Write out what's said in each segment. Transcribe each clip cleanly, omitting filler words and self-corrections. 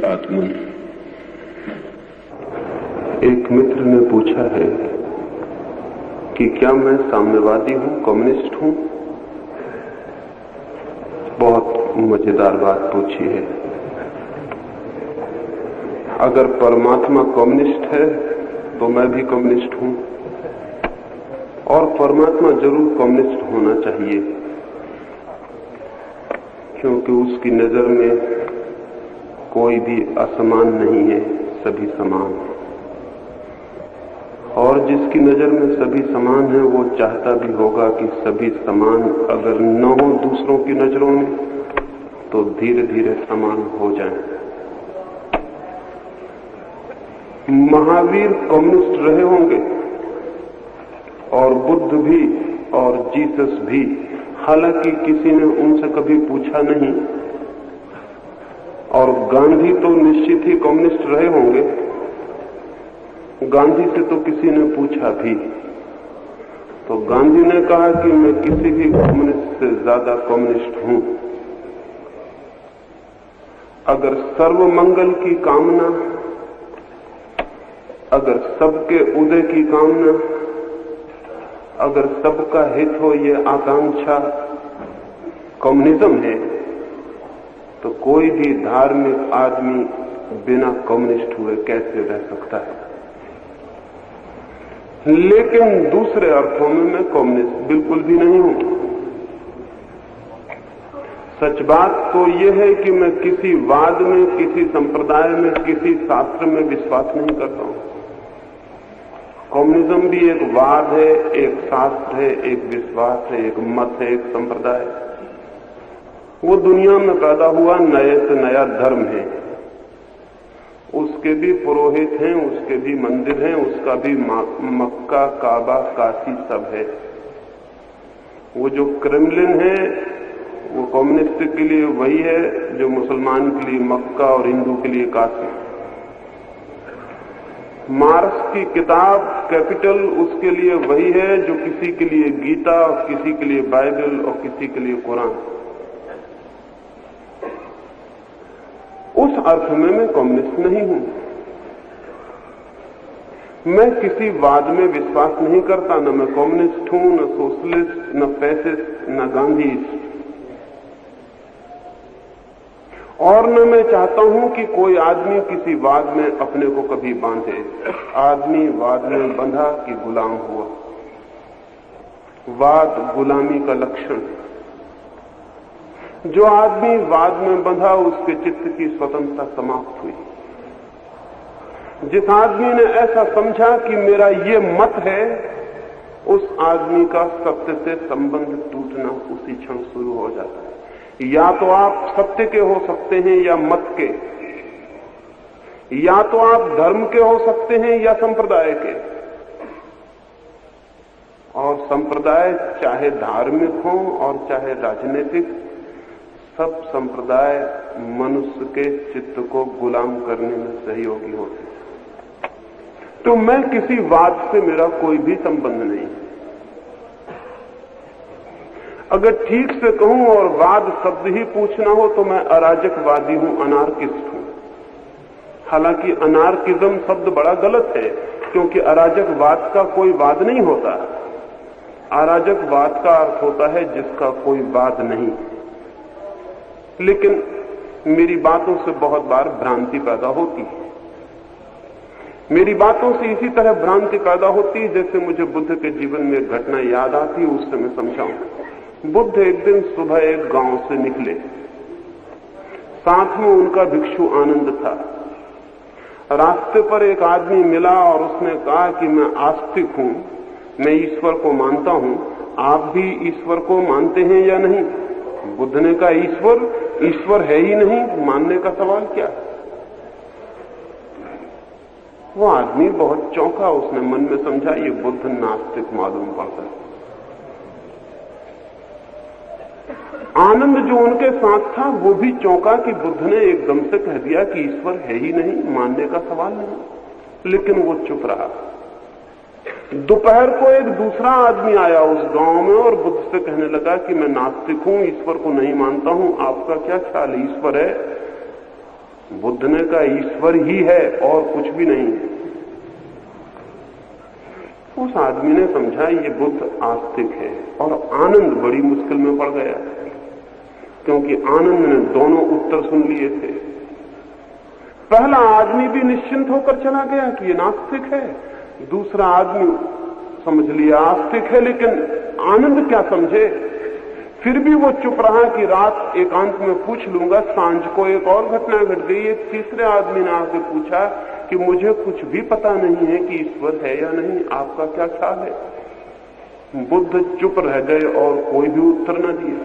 आत्मन। एक मित्र ने पूछा है कि क्या मैं साम्यवादी हूं, कम्युनिस्ट हूं। बहुत मजेदार बात पूछी है। अगर परमात्मा कम्युनिस्ट है तो मैं भी कम्युनिस्ट हूं, और परमात्मा जरूर कम्युनिस्ट होना चाहिए, क्योंकि उसकी नजर में कोई भी असमान नहीं है, सभी समान। और जिसकी नजर में सभी समान है वो चाहता भी होगा कि सभी समान अगर न हो दूसरों की नजरों में तो धीरे धीरे समान हो जाएं। महावीर कम्युनिस्ट रहे होंगे, और बुद्ध भी, और जीसस भी। हालांकि किसी ने उनसे कभी पूछा नहीं, और गांधी तो निश्चित ही कम्युनिस्ट रहे होंगे। गांधी से तो किसी ने पूछा भी, तो गांधी ने कहा कि मैं किसी भी कम्युनिस्ट से ज्यादा कम्युनिस्ट हूं। अगर सर्व मंगल की कामना, अगर सबके उदय की कामना, अगर सबका हित हो, ये आकांक्षा कम्युनिज्म है, तो कोई भी धार्मिक आदमी बिना कम्युनिस्ट हुए कैसे रह सकता है। लेकिन दूसरे अर्थों में मैं कम्युनिस्ट बिल्कुल भी नहीं हूं। सच बात तो यह है कि मैं किसी वाद में, किसी संप्रदाय में, किसी शास्त्र में विश्वास नहीं करता हूं। कम्युनिज्म भी एक वाद है, एक शास्त्र है, एक विश्वास है, एक मत है, एक संप्रदाय है। वो दुनिया में पैदा हुआ नए से नया धर्म है। उसके भी पुरोहित हैं, उसके भी मंदिर हैं, उसका भी मक्का, काबा, काशी सब है। वो जो क्रेमलिन है वो कम्युनिस्ट के लिए वही है जो मुसलमान के लिए मक्का और हिंदू के लिए काशी। मार्क्स की किताब कैपिटल उसके लिए वही है जो किसी के लिए गीता, और किसी के लिए बाइबल, और किसी के लिए कुरान। उस अर्थ में मैं कम्युनिस्ट नहीं हूं। मैं किसी वाद में विश्वास नहीं करता, न मैं कम्युनिस्ट हूं, न सोशलिस्ट, न फैसिस्ट, न गांधीस्ट। और न मैं चाहता हूं कि कोई आदमी किसी वाद में अपने को कभी बांधे। आदमी वाद में बंधा कि गुलाम हुआ। वाद गुलामी का लक्षण। जो आदमी वाद में बंधा उसके चित्त की स्वतंत्रता समाप्त हुई। जिस आदमी ने ऐसा समझा कि मेरा ये मत है, उस आदमी का सत्य से संबंध टूटना उसी क्षण शुरू हो जाता है। या तो आप सत्य के हो सकते हैं या मत के, या तो आप धर्म के हो सकते हैं या संप्रदाय के। और संप्रदाय चाहे धार्मिक हो और चाहे राजनीतिक, सब संप्रदाय मनुष्य के चित्त को गुलाम करने में सहयोगी होते हैं। तो मैं किसी वाद से मेरा कोई भी संबंध नहीं। अगर ठीक से कहूं और वाद शब्द ही पूछना हो तो मैं अराजकवादी हूं, अनार्किस्ट हूं। हालांकि अनार्किज्म शब्द बड़ा गलत है, क्योंकि अराजकवाद का कोई वाद नहीं होता। अराजकवाद का अर्थ होता है जिसका कोई वाद नहीं। लेकिन मेरी बातों से बहुत बार भ्रांति पैदा होती है। मेरी बातों से इसी तरह भ्रांति पैदा होती है जैसे मुझे बुद्ध के जीवन में एक घटना याद आती है, उससे मैं समझाऊं। बुद्ध एक दिन सुबह एक गांव से निकले, साथ में उनका भिक्षु आनंद था। रास्ते पर एक आदमी मिला और उसने कहा कि मैं आस्तिक हूं, मैं ईश्वर को मानता हूं, आप भी ईश्वर को मानते हैं या नहीं? बुद्ध ने कहा ईश्वर है ही नहीं, मानने का सवाल क्या? वो आदमी बहुत चौंका। उसने मन में समझा ये बुद्ध नास्तिक मालूम पड़ता है। आनंद जो उनके साथ था वो भी चौंका कि बुद्ध ने एकदम से कह दिया कि ईश्वर है ही नहीं, मानने का सवाल नहीं। लेकिन वो चुप रहा। दोपहर को एक दूसरा आदमी आया उस गांव में और बुद्ध से कहने लगा कि मैं नास्तिक हूं, ईश्वर को नहीं मानता हूं, आपका क्या ख्याल है, ईश्वर है? बुद्ध ने कहा ईश्वर ही है और कुछ भी नहीं है। उस आदमी ने समझा ये बुद्ध आस्तिक है, और आनंद बड़ी मुश्किल में पड़ गया, क्योंकि आनंद ने दोनों उत्तर सुन लिए थे। पहला आदमी भी निश्चिंत होकर चला गया कि ये नास्तिक है, दूसरा आदमी समझ लिया आस्तिक है, लेकिन आनंद क्या समझे। फिर भी वो चुप रहा कि रात एकांत में पूछ लूंगा। सांझ को एक और घटना घट गई। एक तीसरे आदमी ने आके पूछा कि मुझे कुछ भी पता नहीं है कि ईश्वर है या नहीं, आपका क्या ख्याल है। बुद्ध चुप रह गए और कोई भी उत्तर न दिया।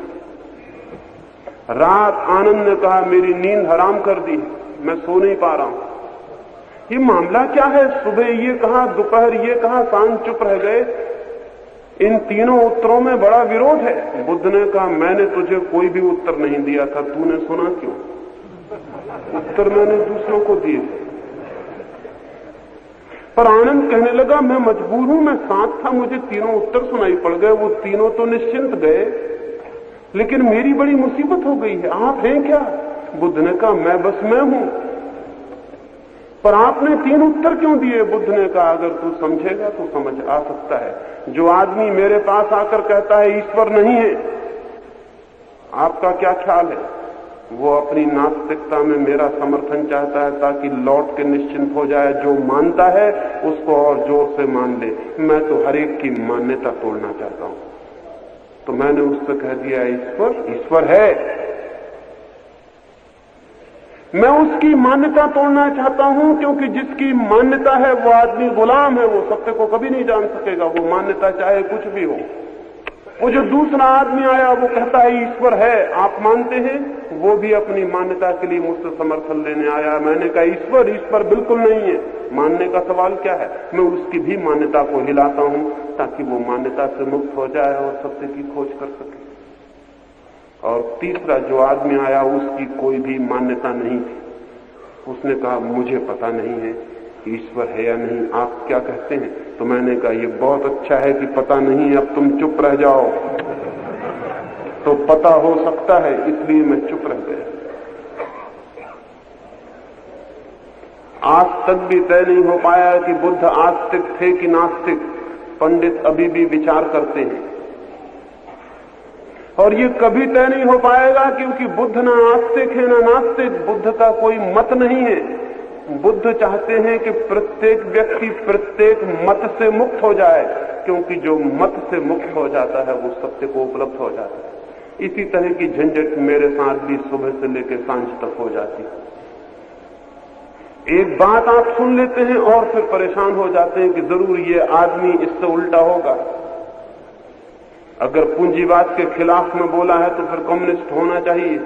रात आनंद ने कहा मेरी नींद हराम कर दी, मैं सो नहीं पा रहा हूं। ये मामला क्या है, सुबह ये कहा, दोपहर ये कहा, सांझ चुप रह गए। इन तीनों उत्तरों में बड़ा विरोध है। बुद्ध ने कहा मैंने तुझे कोई भी उत्तर नहीं दिया था, तूने सुना क्यों? उत्तर मैंने दूसरों को दिए थे। पर आनंद कहने लगा मैं मजबूर हूं, मैं साथ था, मुझे तीनों उत्तर सुनाई पड़ गए। वो तीनों तो निश्चिंत गए, लेकिन मेरी बड़ी मुसीबत हो गई है। आप हैं क्या? बुद्ध ने कहा मैं बस मैं हूं। पर आपने तीन उत्तर क्यों दिए? बुद्ध ने कहा अगर तू समझेगा तो समझ आ सकता है। जो आदमी मेरे पास आकर कहता है ईश्वर नहीं है, आपका क्या ख्याल है? वो अपनी नास्तिकता में मेरा समर्थन चाहता है ताकि लौट के निश्चिंत हो जाए। जो मानता है उसको और जोर से मान ले। मैं तो हर एक की मान्यता तोड़ना चाहता हूं। तो मैंने उससे कह दिया ईश्वर है। मैं उसकी मान्यता तोड़ना चाहता हूं, क्योंकि जिसकी मान्यता है वो आदमी गुलाम है, वो सत्य को कभी नहीं जान सकेगा, वो मान्यता चाहे कुछ भी हो। वो जो दूसरा आदमी आया वो कहता है ईश्वर है, आप मानते हैं, वो भी अपनी मान्यता के लिए मुझसे समर्थन लेने आया। मैंने कहा ईश्वर बिल्कुल नहीं है। मानने का सवाल क्या है? मैं उसकी भी मान्यता को हिलाता हूं ताकि वो मान्यता से मुक्त हो जाए और सत्य की खोज कर सके। और तीसरा जो आदमी आया उसकी कोई भी मान्यता नहीं थी। उसने कहा मुझे पता नहीं है ईश्वर है या नहीं, आप क्या कहते हैं? तो मैंने कहा ये बहुत अच्छा है कि पता नहीं है, अब तुम चुप रह जाओ तो पता हो सकता है, इसलिए मैं चुप रह गया। आज तक भी तय नहीं हो पाया कि बुद्ध आस्तिक थे कि नास्तिक। पंडित अभी भी विचार करते हैं, और ये कभी तय नहीं हो पाएगा, क्योंकि बुद्ध ना आस्तिक है ना नास्तिक। बुद्ध का कोई मत नहीं है। बुद्ध चाहते हैं कि प्रत्येक व्यक्ति प्रत्येक मत से मुक्त हो जाए, क्योंकि जो मत से मुक्त हो जाता है वो सत्य को उपलब्ध हो जाता है। इसी तरह की झंझट मेरे साथ भी सुबह से लेकर सांझ तक हो जाती है। एक बात आप सुन लेते हैं और फिर परेशान हो जाते हैं कि जरूर ये आदमी इससे उल्टा होगा। अगर पूंजीवाद के खिलाफ में बोला है तो फिर कम्युनिस्ट होना चाहिए।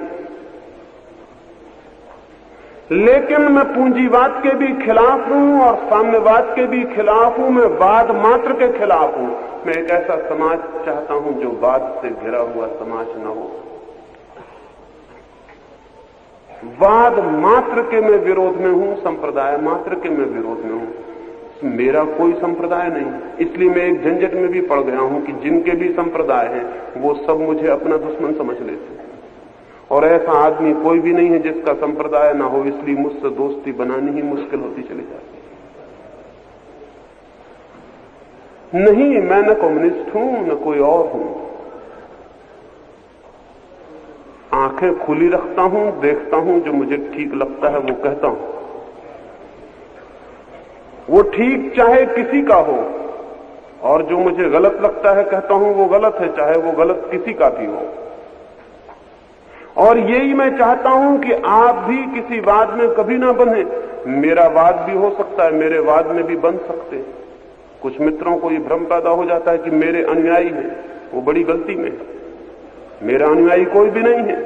लेकिन मैं पूंजीवाद के भी खिलाफ हूं और साम्यवाद के भी खिलाफ हूं। मैं वाद मात्र के खिलाफ हूं। मैं एक ऐसा समाज चाहता हूं जो वाद से घिरा हुआ समाज न हो। वाद मात्र के मैं विरोध में हूं, संप्रदाय मात्र के मैं विरोध में हूं। मेरा कोई संप्रदाय नहीं, इसलिए मैं एक झंझट में भी पड़ गया हूं कि जिनके भी संप्रदाय हैं वो सब मुझे अपना दुश्मन समझ लेते हैं। और ऐसा आदमी कोई भी नहीं है जिसका संप्रदाय ना हो, इसलिए मुझसे दोस्ती बनानी ही मुश्किल होती चली जाती है। नहीं, मैं न कम्युनिस्ट हूं न कोई और हूं। आंखें खुली रखता हूं, देखता हूं, जो मुझे ठीक लगता है वो कहता हूं। वो ठीक चाहे किसी का हो, और जो मुझे गलत लगता है कहता हूं वो गलत है, चाहे वो गलत किसी का भी हो। और यही मैं चाहता हूं कि आप भी किसी वाद में कभी ना बंधे। मेरा वाद भी हो सकता है, मेरे वाद में भी बंध सकते। कुछ मित्रों को ये भ्रम पैदा हो जाता है कि मेरे अनुयायी हैं, वो बड़ी गलती में है। मेरा अनुयायी कोई भी नहीं है,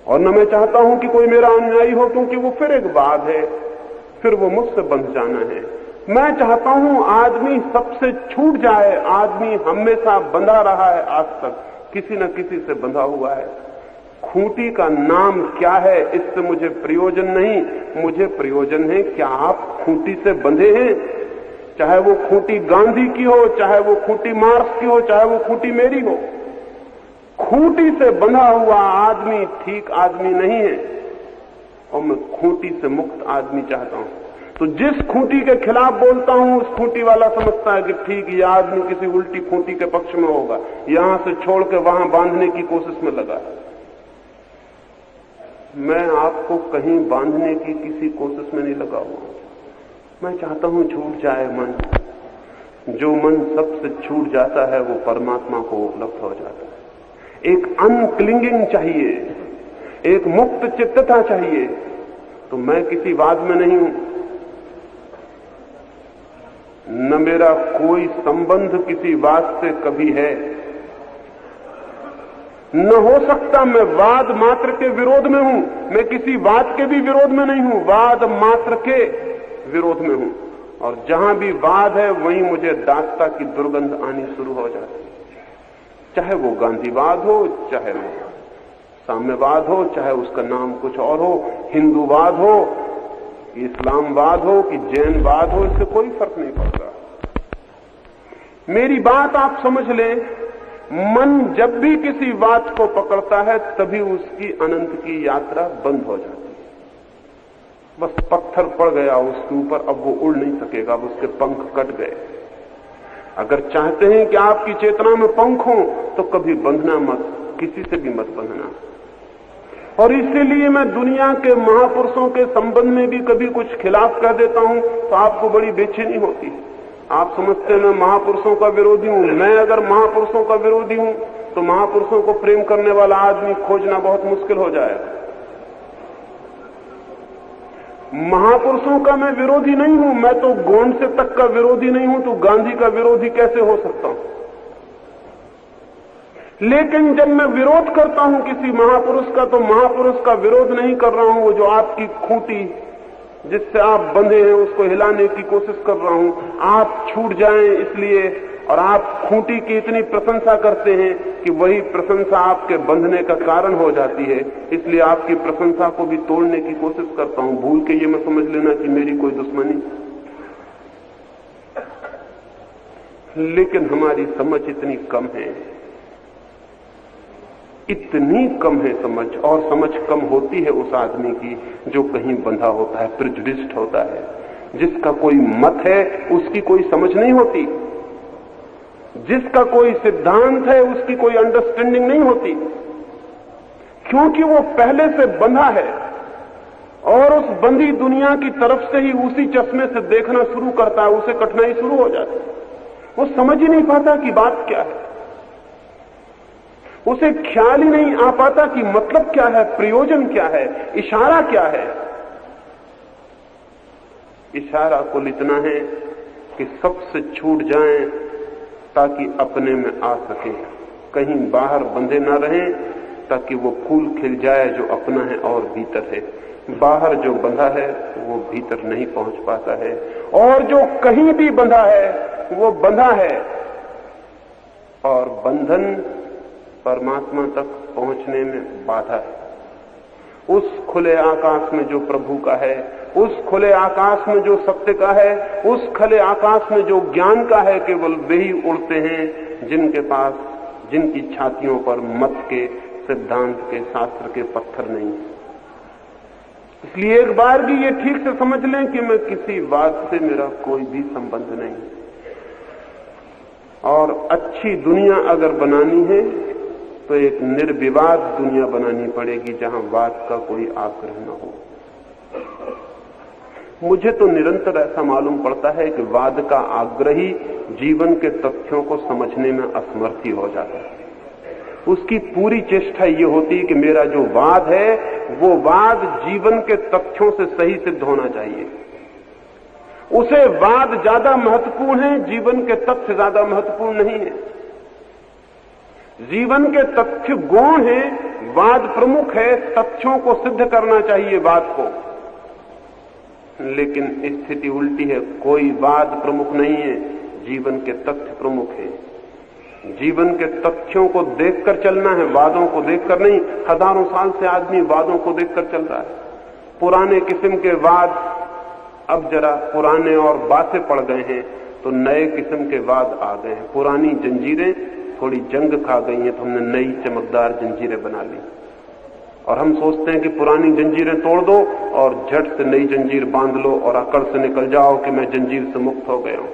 और न मैं चाहता हूं कि कोई मेरा अनुयायी हो, क्योंकि वो फिर एक वाद है, फिर वो मुझसे बंध जाना है। मैं चाहता हूं आदमी सबसे छूट जाए। आदमी हमेशा बंधा रहा है, आज तक किसी न किसी से बंधा हुआ है। खूंटी का नाम क्या है इससे मुझे प्रयोजन नहीं, मुझे प्रयोजन है क्या आप खूंटी से बंधे हैं। चाहे वो खूंटी गांधी की हो, चाहे वो खूंटी मार्क्स की हो, चाहे वो खूंटी मेरी हो। खूंटी से बंधा हुआ आदमी ठीक आदमी नहीं है। और मैं खूंटी से मुक्त आदमी चाहता हूं। तो जिस खूंटी के खिलाफ बोलता हूं उस खूंटी वाला समझता है कि ठीक ये आदमी किसी उल्टी खूंटी के पक्ष में होगा, यहां से छोड़ के वहां बांधने की कोशिश में लगा है। मैं आपको कहीं बांधने की किसी कोशिश में नहीं लगा हुआ। मैं चाहता हूं छूट जाए मन। जो मन सबसे छूट जाता है वो परमात्मा को उपलब्ध हो जाता है। एक अनक्लिंगिंग चाहिए, एक मुक्त चित्तता चाहिए। तो मैं किसी वाद में नहीं हूं, न मेरा कोई संबंध किसी वाद से कभी है, न हो सकता मैं वाद मात्र के विरोध में हूं। मैं किसी वाद के भी विरोध में नहीं हूं, वाद मात्र के विरोध में हूं। और जहां भी वाद है वहीं मुझे दास्ता की दुर्गंध आनी शुरू हो जाती है। चाहे वो गांधीवाद हो, चाहे वो साम्यवाद हो, चाहे उसका नाम कुछ और हो, हिंदूवाद हो, इस्लामवाद हो कि जैनवाद हो, इससे कोई फर्क नहीं पड़ता। मेरी बात आप समझ लें, मन जब भी किसी बात को पकड़ता है तभी उसकी अनंत की यात्रा बंद हो जाती है। बस पत्थर पड़ गया उसके ऊपर, अब वो उड़ नहीं सकेगा, अब उसके पंख कट गए। अगर चाहते हैं कि आपकी चेतना में पंख हो तो कभी बंधना मत, किसी से भी मत बंधना। और इसीलिए मैं दुनिया के महापुरुषों के संबंध में भी कभी कुछ खिलाफ कह देता हूं तो आपको बड़ी बेचैनी होती है। आप समझते हैं मैं महापुरुषों का विरोधी हूं। मैं अगर महापुरुषों का विरोधी हूं तो महापुरुषों को प्रेम करने वाला आदमी खोजना बहुत मुश्किल हो जाएगा। महापुरुषों का मैं विरोधी नहीं हूं, मैं तो गोंडसे तक का विरोधी नहीं हूं, तो गांधी का विरोधी कैसे हो सकता हूं? लेकिन जब मैं विरोध करता हूं किसी महापुरुष का तो महापुरुष का विरोध नहीं कर रहा हूं, वो जो आपकी खूंटी जिससे आप बंधे हैं उसको हिलाने की कोशिश कर रहा हूं। आप छूट जाएं इसलिए, और आप खूंटी की इतनी प्रशंसा करते हैं कि वही प्रशंसा आपके बंधने का कारण हो जाती है। इसलिए आपकी प्रशंसा को भी तोड़ने की कोशिश करता हूं। भूल के ये मैं समझ लेना कि मेरी कोई दुश्मनी। लेकिन हमारी समझ इतनी कम है, इतनी कम है समझ। और समझ कम होती है उस आदमी की जो कहीं बंधा होता है, प्रेजुडिस्ड होता है, जिसका कोई मत है उसकी कोई समझ नहीं होती, जिसका कोई सिद्धांत है उसकी कोई अंडरस्टैंडिंग नहीं होती, क्योंकि वो पहले से बंधा है और उस बंधी दुनिया की तरफ से ही उसी चश्मे से देखना शुरू करता है। उसे कठिनाई शुरू हो जाती है। वो समझ ही नहीं पाता कि बात क्या है, उसे ख्याल ही नहीं आ पाता कि मतलब क्या है, प्रयोजन क्या है, इशारा क्या है। इशारा कुल इतना है कि सबसे छूट जाएं ताकि अपने में आ सके, कहीं बाहर बंधे ना रहें, ताकि वो फूल खिल जाए जो अपना है और भीतर है। बाहर जो बंधा है वो भीतर नहीं पहुंच पाता है, और जो कहीं भी बंधा है वो बंधा है। और बंधन परमात्मा तक पहुंचने में बाधा है। उस खुले आकाश में जो प्रभु का है, उस खुले आकाश में जो सत्य का है, उस खुले आकाश में जो ज्ञान का है, केवल वे ही उड़ते हैं जिनके पास, जिनकी छातियों पर मत के, सिद्धांत के, शास्त्र के पत्थर नहीं है। इसलिए एक बार भी ये ठीक से समझ लें कि मैं किसी बात से मेरा कोई भी संबंध नहीं। और अच्छी दुनिया अगर बनानी है तो एक निर्विवाद दुनिया बनानी पड़ेगी जहां वाद का कोई आग्रह न हो। मुझे तो निरंतर ऐसा मालूम पड़ता है कि वाद का आग्रही जीवन के तथ्यों को समझने में असमर्थ हो जाता है। उसकी पूरी चेष्टा ये होती है कि मेरा जो वाद है वो वाद जीवन के तथ्यों से सही सिद्ध होना चाहिए। उसे वाद ज्यादा महत्वपूर्ण है, जीवन के तथ्य ज्यादा महत्वपूर्ण नहीं है। जीवन के तथ्य गौण है, वाद प्रमुख है। तथ्यों को सिद्ध करना चाहिए वाद को। लेकिन स्थिति उल्टी है, कोई वाद प्रमुख नहीं है, जीवन के तथ्य प्रमुख है। जीवन के तथ्यों को देखकर चलना है, वादों को देखकर नहीं। हजारों साल से आदमी वादों को देखकर चल रहा है। पुराने किस्म के वाद अब जरा पुराने और बासे पड़ गए हैं तो नए किस्म के वाद आ गए हैं। पुरानी जंजीरें थोड़ी जंग खा गई हैं तो हमने नई चमकदार जंजीरें बना ली। और हम सोचते हैं कि पुरानी जंजीरें तोड़ दो और झट से नई जंजीर बांध लो और अकड़ से निकल जाओ कि मैं जंजीर से मुक्त हो गया हूं।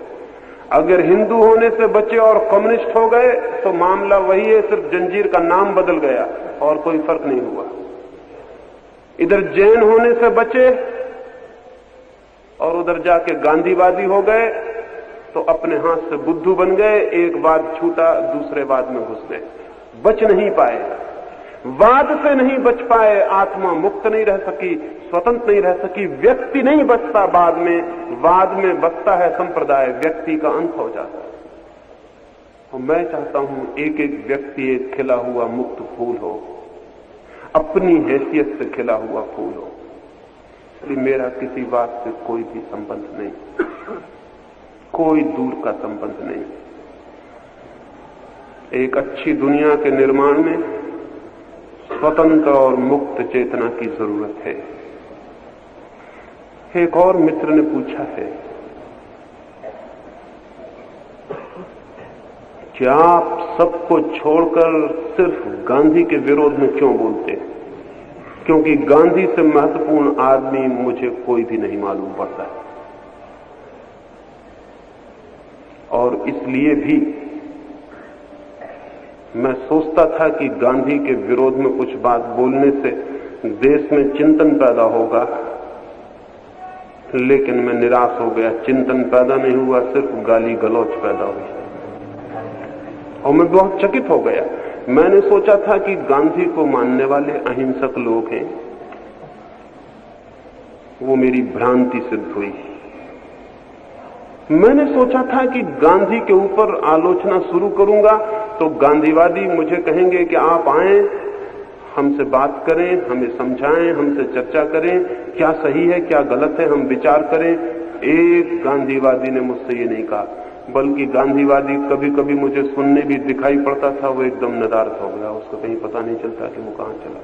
अगर हिंदू होने से बचे और कम्युनिस्ट हो गए तो मामला वही है, सिर्फ जंजीर का नाम बदल गया और कोई फर्क नहीं हुआ। इधर जैन होने से बचे और उधर जाके गांधीवादी हो गए तो अपने हाथ से बुद्धू बन गए, एक वाद छूटा दूसरे वाद में घुस गए, बच नहीं पाए, वाद से नहीं बच पाए, आत्मा मुक्त नहीं रह सकी, स्वतंत्र नहीं रह सकी, व्यक्ति नहीं बचता वाद में बचता है संप्रदाय, व्यक्ति का अंत हो जाता है। और मैं चाहता हूं एक एक व्यक्ति एक खिला हुआ मुक्त फूल हो, अपनी हैसियत से खिला हुआ फूल हो। इसलिए मेरा किसी बात से कोई भी संबंध नहीं, कोई दूर का संबंध नहीं। एक अच्छी दुनिया के निर्माण में स्वतंत्र और मुक्त चेतना की जरूरत है। एक और मित्र ने पूछा है, क्या आप सबको छोड़कर सिर्फ गांधी के विरोध में क्यों बोलते हैं? क्योंकि गांधी से महत्वपूर्ण आदमी मुझे कोई भी नहीं मालूम पड़ता है। और इसलिए भी मैं सोचता था कि गांधी के विरोध में कुछ बात बोलने से देश में चिंतन पैदा होगा, लेकिन मैं निराश हो गया। चिंतन पैदा नहीं हुआ, सिर्फ गाली गलौज पैदा हुई और मैं बहुत चकित हो गया। मैंने सोचा था कि गांधी को मानने वाले अहिंसक लोग हैं, वो मेरी भ्रांति सिद्ध हुई। मैंने सोचा था कि गांधी के ऊपर आलोचना शुरू करूंगा तो गांधीवादी मुझे कहेंगे कि आप आएं, हमसे बात करें, हमें समझाएं, हमसे चर्चा करें, क्या सही है क्या गलत है, हम विचार करें। एक गांधीवादी ने मुझसे ये नहीं कहा, बल्कि गांधीवादी कभी कभी मुझे सुनने भी दिखाई पड़ता था, वो एकदम नदारद हो गया, उसको कहीं पता नहीं चलता कि वो कहां चला।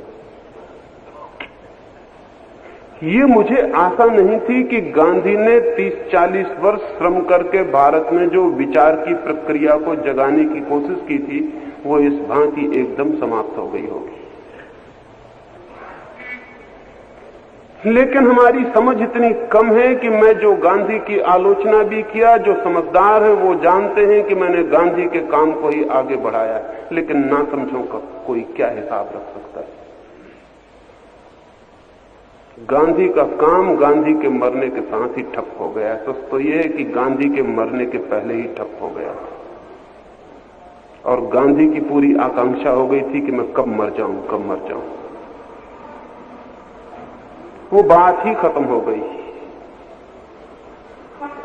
ये मुझे आशा नहीं थी कि गांधी ने 30-40 वर्ष श्रम करके भारत में जो विचार की प्रक्रिया को जगाने की कोशिश की थी वो इस भांति एकदम समाप्त हो गई होगी। लेकिन हमारी समझ इतनी कम है कि मैं जो गांधी की आलोचना भी किया, जो समझदार है वो जानते हैं कि मैंने गांधी के काम को ही आगे बढ़ाया, लेकिन ना समझो का कोई क्या हिसाब रख सकता है। गांधी का काम गांधी के मरने के साथ ही ठप हो गया। सच तो यह है कि गांधी के मरने के पहले ही ठप हो गया और गांधी की पूरी आकांक्षा हो गई थी कि मैं कब मर जाऊं, कब मर जाऊं। वो बात ही खत्म हो गई।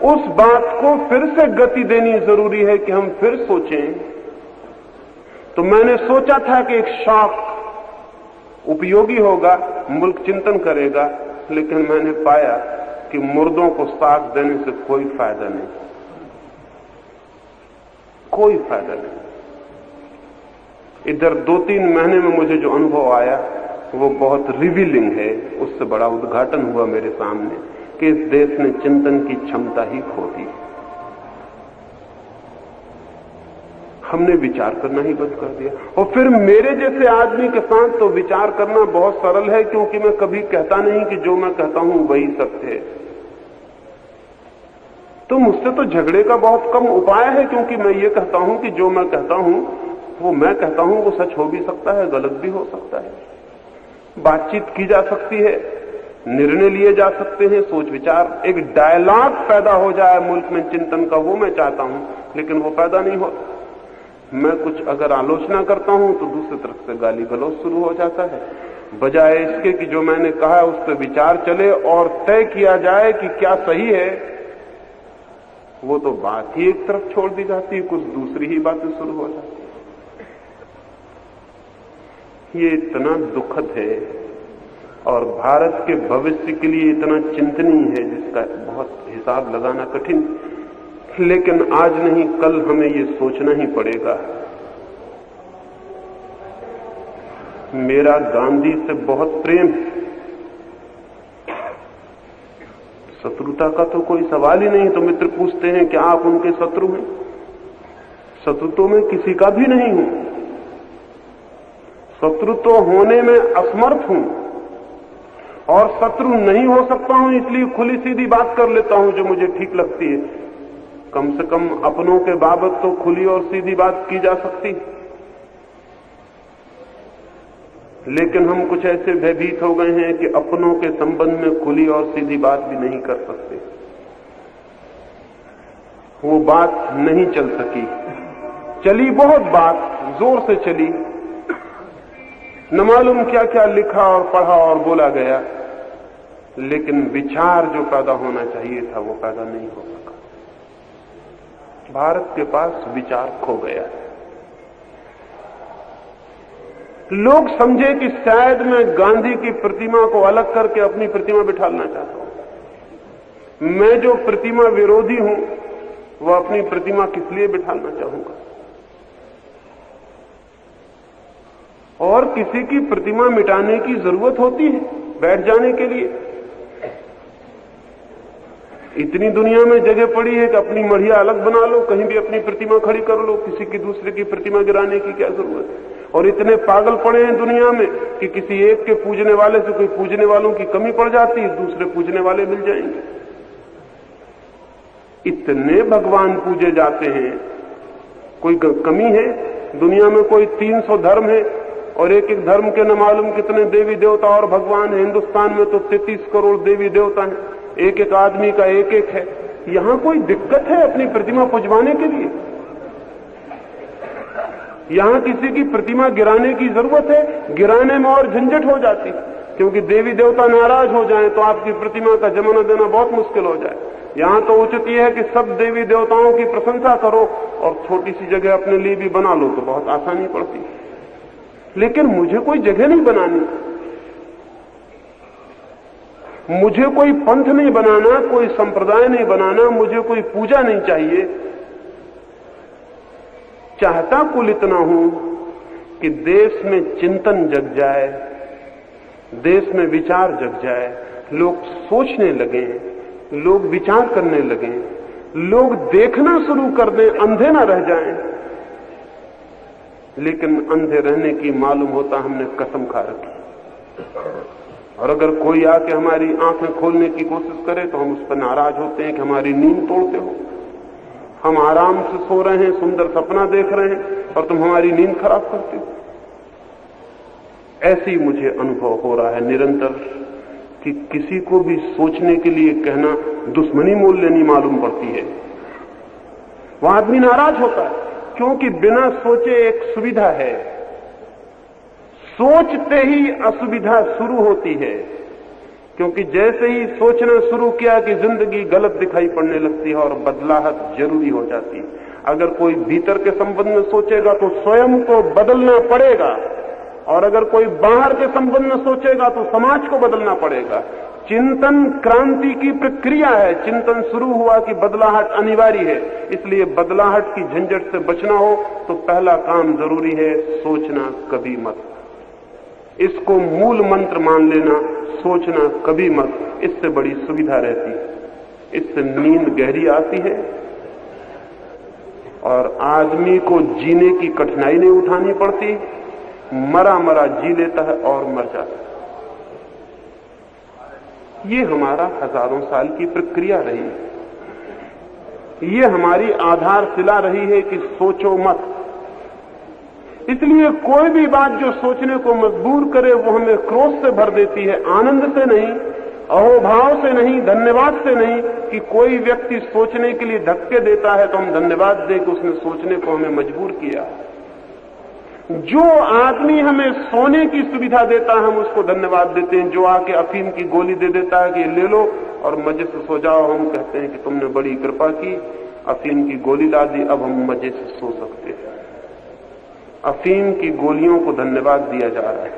उस बात को फिर से गति देनी जरूरी है कि हम फिर सोचें। तो मैंने सोचा था कि एक शौक उपयोगी होगा, मुल्क चिंतन करेगा, लेकिन मैंने पाया कि मुर्दों को साथ देने से कोई फायदा नहीं, कोई फायदा नहीं। इधर 2-3 महीने में मुझे जो अनुभव आया वो बहुत रिवीलिंग है। उससे बड़ा उद्घाटन हुआ मेरे सामने कि इस देश ने चिंतन की क्षमता ही खो दी। हमने विचार करना ही बंद कर दिया। और फिर मेरे जैसे आदमी के साथ तो विचार करना बहुत सरल है, क्योंकि मैं कभी कहता नहीं कि जो मैं कहता हूं वही सत्य है। तो मुझसे तो झगड़े का बहुत कम उपाय है, क्योंकि मैं ये कहता हूं कि जो मैं कहता हूं वो मैं कहता हूं, वो सच हो भी सकता है, गलत भी हो सकता है। बातचीत की जा सकती है, निर्णय लिए जा सकते हैं, सोच विचार, एक डायलॉग पैदा हो जाए मुल्क में चिंतन का, वो मैं चाहता हूं, लेकिन वो पैदा नहीं होता। मैं कुछ अगर आलोचना करता हूं तो दूसरी तरफ से गाली गलौज शुरू हो जाता है, बजाय इसके कि जो मैंने कहा उस पर विचार चले और तय किया जाए कि क्या सही है। वो तो बात ही एक तरफ छोड़ दी जाती है, कुछ दूसरी ही बातें शुरू हो जाती है। ये इतना दुखद है और भारत के भविष्य के लिए इतना चिंतनीय है जिसका बहुत हिसाब लगाना कठिन। लेकिन आज नहीं कल हमें ये सोचना ही पड़ेगा। मेरा गांधी से बहुत प्रेम है, शत्रुता का तो कोई सवाल ही नहीं। तो मित्र पूछते हैं कि आप उनके शत्रु हैं? शत्रु तो मैं किसी का भी नहीं हूं। शत्रु तो होने में असमर्थ हूं और शत्रु नहीं हो सकता हूं, इसलिए खुली सीधी बात कर लेता हूं जो मुझे ठीक लगती है। कम से कम अपनों के बाबत तो खुली और सीधी बात की जा सकती, लेकिन हम कुछ ऐसे भयभीत हो गए हैं कि अपनों के संबंध में खुली और सीधी बात भी नहीं कर सकते। वो बात नहीं चल सकी। चली बहुत बात, जोर से चली, न मालूम क्या क्या लिखा और पढ़ा और बोला गया, लेकिन विचार जो पैदा होना चाहिए था वो पैदा नहीं हो सका। भारत के पास विचार खो गया। लोग समझे कि शायद मैं गांधी की प्रतिमा को अलग करके अपनी प्रतिमा बिठाना चाहता हूं। मैं जो प्रतिमा विरोधी हूं वह अपनी प्रतिमा किस लिए बिठाना चाहूंगा। और किसी की प्रतिमा मिटाने की जरूरत होती है बैठ जाने के लिए। इतनी दुनिया में जगह पड़ी है कि अपनी मढ़िया अलग बना लो, कहीं भी अपनी प्रतिमा खड़ी कर लो, किसी की दूसरे की प्रतिमा गिराने की क्या जरूरत है। और इतने पागल पड़े हैं दुनिया में कि किसी एक के पूजने वाले से कोई पूजने वालों की कमी पड़ जाती है, दूसरे पूजने वाले मिल जाएंगे। इतने भगवान पूजे जाते हैं, कोई कमी है दुनिया में? कोई 300 धर्म है और एक एक धर्म के न मालूम कितने देवी देवता और भगवान है। हिंदुस्तान में तो 33 करोड़ देवी देवता हैं, एक एक आदमी का एक एक है। यहां कोई दिक्कत है अपनी प्रतिमा पुजवाने के लिए? यहां किसी की प्रतिमा गिराने की जरूरत है? गिराने में और झंझट हो जाती, क्योंकि देवी देवता नाराज हो जाएं तो आपकी प्रतिमा का जमाना देना बहुत मुश्किल हो जाए। यहां तो उचित यह है कि सब देवी देवताओं की प्रशंसा करो और छोटी सी जगह अपने लिए भी बना लो तो बहुत आसानी पड़ती। लेकिन मुझे कोई जगह नहीं बनानी, मुझे कोई पंथ नहीं बनाना, कोई संप्रदाय नहीं बनाना, मुझे कोई पूजा नहीं चाहिए। चाहता कुल इतना हूं कि देश में चिंतन जग जाए, देश में विचार जग जाए, लोग सोचने लगे, लोग विचार करने लगे, लोग देखना शुरू कर दें, अंधे ना रह जाएं। लेकिन अंधे रहने की मालूम होता हमने कसम खा रखी। और अगर कोई आके हमारी आंखें खोलने की कोशिश करे तो हम उस पर नाराज होते हैं कि हमारी नींद तोड़ते हो। हम आराम से सो रहे हैं, सुंदर सपना देख रहे हैं और तुम हमारी नींद खराब करते हो। ऐसे ही मुझे अनुभव हो रहा है निरंतर कि किसी को भी सोचने के लिए कहना दुश्मनी मोल लेनी मालूम पड़ती है। वह आदमी नाराज होता है क्योंकि बिना सोचे एक सुविधा है, सोचते ही असुविधा शुरू होती है। क्योंकि जैसे ही सोचना शुरू किया कि जिंदगी गलत दिखाई पड़ने लगती है और बदलाहट जरूरी हो जाती है। अगर कोई भीतर के संबंध में सोचेगा तो स्वयं को बदलना पड़ेगा, और अगर कोई बाहर के संबंध में सोचेगा तो समाज को बदलना पड़ेगा। चिंतन क्रांति की प्रक्रिया है। चिंतन शुरू हुआ कि बदलाहट अनिवार्य है, इसलिए बदलाहट की झंझट से बचना हो तो पहला काम जरूरी है सोचना कभी मत। इसको मूल मंत्र मान लेना, सोचना कभी मत। इससे बड़ी सुविधा रहती है, इससे नींद गहरी आती है और आदमी को जीने की कठिनाई नहीं उठानी पड़ती। मरा मरा जी लेता है और मर जाता है। ये हमारा हजारों साल की प्रक्रिया रही है। ये हमारी आधारशिला रही है कि सोचो मत। इसलिए कोई भी बात जो सोचने को मजबूर करे वो हमें क्रोध से भर देती है, आनंद से नहीं, अहोभाव से नहीं, धन्यवाद से नहीं। कि कोई व्यक्ति सोचने के लिए धक्के देता है तो हम धन्यवाद दें कि उसने सोचने को हमें मजबूर किया। जो आदमी हमें सोने की सुविधा देता है हम उसको धन्यवाद देते हैं। जो आके अफीम की गोली दे देता है कि ले लो और मजे से सो जाओ, हम कहते हैं कि तुमने बड़ी कृपा की, अफीम की गोली ला दी, अब हम मजे से सो सकते हैं। अफीम की गोलियों को धन्यवाद दिया जा रहा है।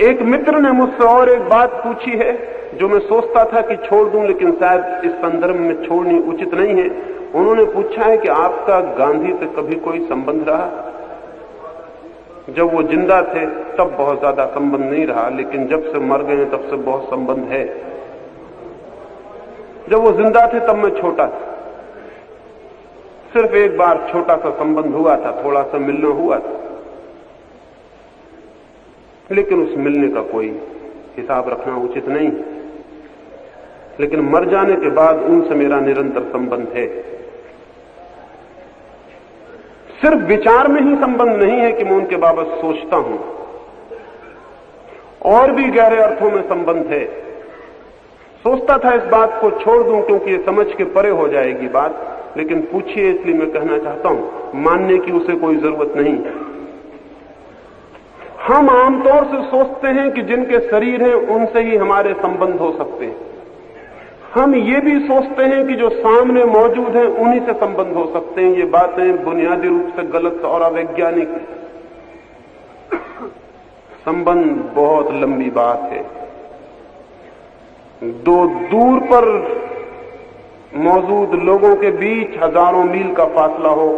एक मित्र ने मुझसे और एक बात पूछी है जो मैं सोचता था कि छोड़ दूं, लेकिन शायद इस संदर्भ में छोड़नी उचित नहीं है। उन्होंने पूछा है कि आपका गांधी से कभी कोई संबंध रहा? जब वो जिंदा थे तब बहुत ज्यादा संबंध नहीं रहा, लेकिन जब से मर गए तब से बहुत संबंध है। जब वो जिंदा थे तब मैं छोटा था, सिर्फ एक बार छोटा सा संबंध हुआ था, थोड़ा सा मिलना हुआ था। लेकिन उस मिलने का कोई हिसाब रखना उचित नहीं। लेकिन मर जाने के बाद उनसे मेरा निरंतर संबंध है। सिर्फ विचार में ही संबंध नहीं है कि मैं उनके बाबत सोचता हूं, और भी गहरे अर्थों में संबंध है। सोचता था इस बात को छोड़ दूं क्योंकि ये समझ के परे हो जाएगी बात, लेकिन पूछिए इसलिए मैं कहना चाहता हूं, मानने की उसे कोई जरूरत नहीं। हम आमतौर से सोचते हैं कि जिनके शरीर हैं उनसे ही हमारे संबंध हो सकते हैं। हम ये भी सोचते हैं कि जो सामने मौजूद हैं उन्हीं से संबंध हो सकते हैं। ये बातें बुनियादी रूप से गलत और अवैज्ञानिक। संबंध बहुत लंबी बात है। दो दूर पर मौजूद लोगों के बीच हजारों मील का फासला हो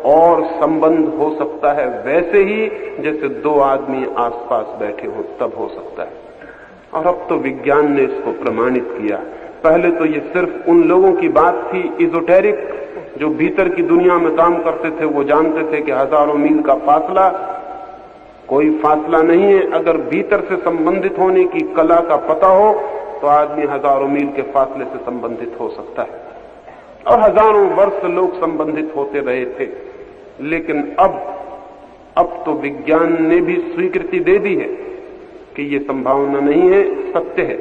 और संबंध हो सकता है, वैसे ही जैसे दो आदमी आसपास बैठे हो तब हो सकता है। और अब तो विज्ञान ने इसको प्रमाणित किया। पहले तो ये सिर्फ उन लोगों की बात थी इजोटेरिक, जो भीतर की दुनिया में काम करते थे। वो जानते थे कि हजारों मील का फासला कोई फासला नहीं है। अगर भीतर से संबंधित होने की कला का पता हो तो आदमी हजारों मील के फासले से संबंधित हो सकता है। और हजारों वर्ष लोग संबंधित होते रहे थे। लेकिन अब तो विज्ञान ने भी स्वीकृति दे दी है कि ये संभावना नहीं है, सत्य है।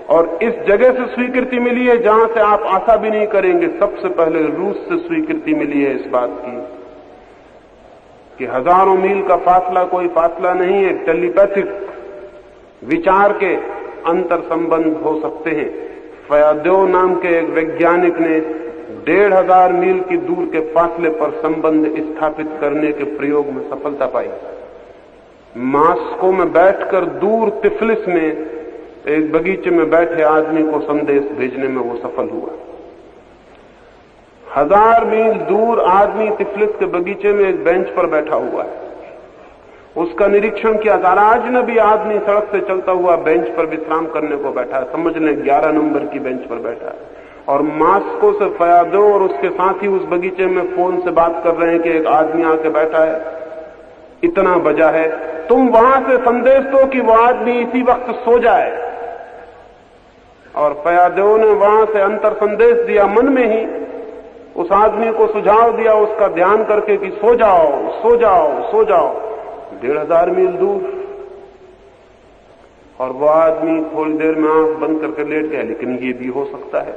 और इस जगह से स्वीकृति मिली है जहां से आप आशा भी नहीं करेंगे। सबसे पहले रूस से स्वीकृति मिली है इस बात की कि हजारों मील का फासला कोई फासला नहीं है। टेलीपैथिक विचार के अंतर संबंध हो सकते हैं। फयादेव नाम के एक वैज्ञानिक ने 1500 मील की दूर के फासले पर संबंध स्थापित करने के प्रयोग में सफलता पाई। मास्को में बैठकर दूर तिफलिस में एक बगीचे में बैठे आदमी को संदेश भेजने में वो सफल हुआ। 1000 मील दूर आदमी तिफलिस के बगीचे में एक बेंच पर बैठा हुआ है। उसका निरीक्षण किया। अजनबी आदमी सड़क से चलता हुआ बेंच पर विश्राम करने को बैठा है। समझ लें 11 नंबर की बेंच पर बैठा है। और मास्को से फयादो और उसके साथी उस बगीचे में फोन से बात कर रहे हैं कि एक आदमी आके बैठा है, इतना बजा है, तुम वहां से संदेश दो कि वो आदमी इसी वक्त सो जाए। और फयादेव ने वहां से अंतर संदेश दिया, मन में ही उस आदमी को सुझाव दिया उसका ध्यान करके कि सो जाओ सो जाओ सो जाओ। 1500 मील दूर। और वो आदमी थोड़ी देर में आंख बंद करके लेट गया। लेकिन ये भी हो सकता है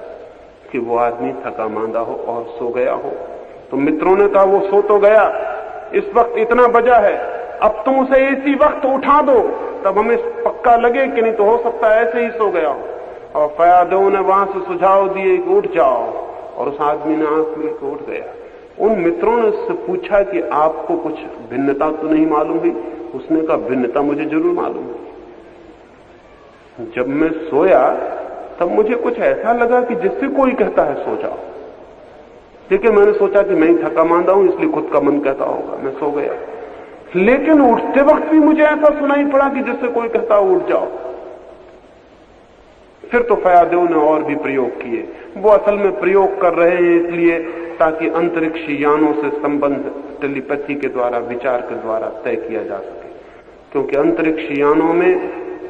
कि वो आदमी थका मांदा हो और सो गया हो। तो मित्रों ने कहा वो सो तो गया, इस वक्त इतना बजा है, अब तुम उसे इसी वक्त उठा दो, तब हमें पक्का लगे कि नहीं तो हो सकता है ऐसे ही सो गया हो। और फयादों ने वहां से सुझाव दिए कि उठ जाओ, और उस आदमी ने आंख मिल के उठ गया। उन मित्रों ने उससे पूछा कि आपको कुछ भिन्नता तो नहीं मालूम हुई? उसने कहा भिन्नता मुझे जरूर मालूम है। जब मैं सोया तब मुझे कुछ ऐसा लगा कि जिससे कोई कहता है सो जाओ। लेकिन मैंने सोचा कि मैं ही थका मांदा हूं इसलिए खुद का मन कहता होगा, मैं सो गया। लेकिन उठते वक्त भी मुझे ऐसा सुनाई पड़ा कि जिससे कोई कहता उठ जाओ। फिर तो फयादेव ने और भी प्रयोग किए। वो असल में प्रयोग कर रहे हैं इसलिए ताकि अंतरिक्ष यानों से संबंध टेलीपैथी के द्वारा, विचार के द्वारा तय किया जा सके। क्योंकि अंतरिक्ष यानों में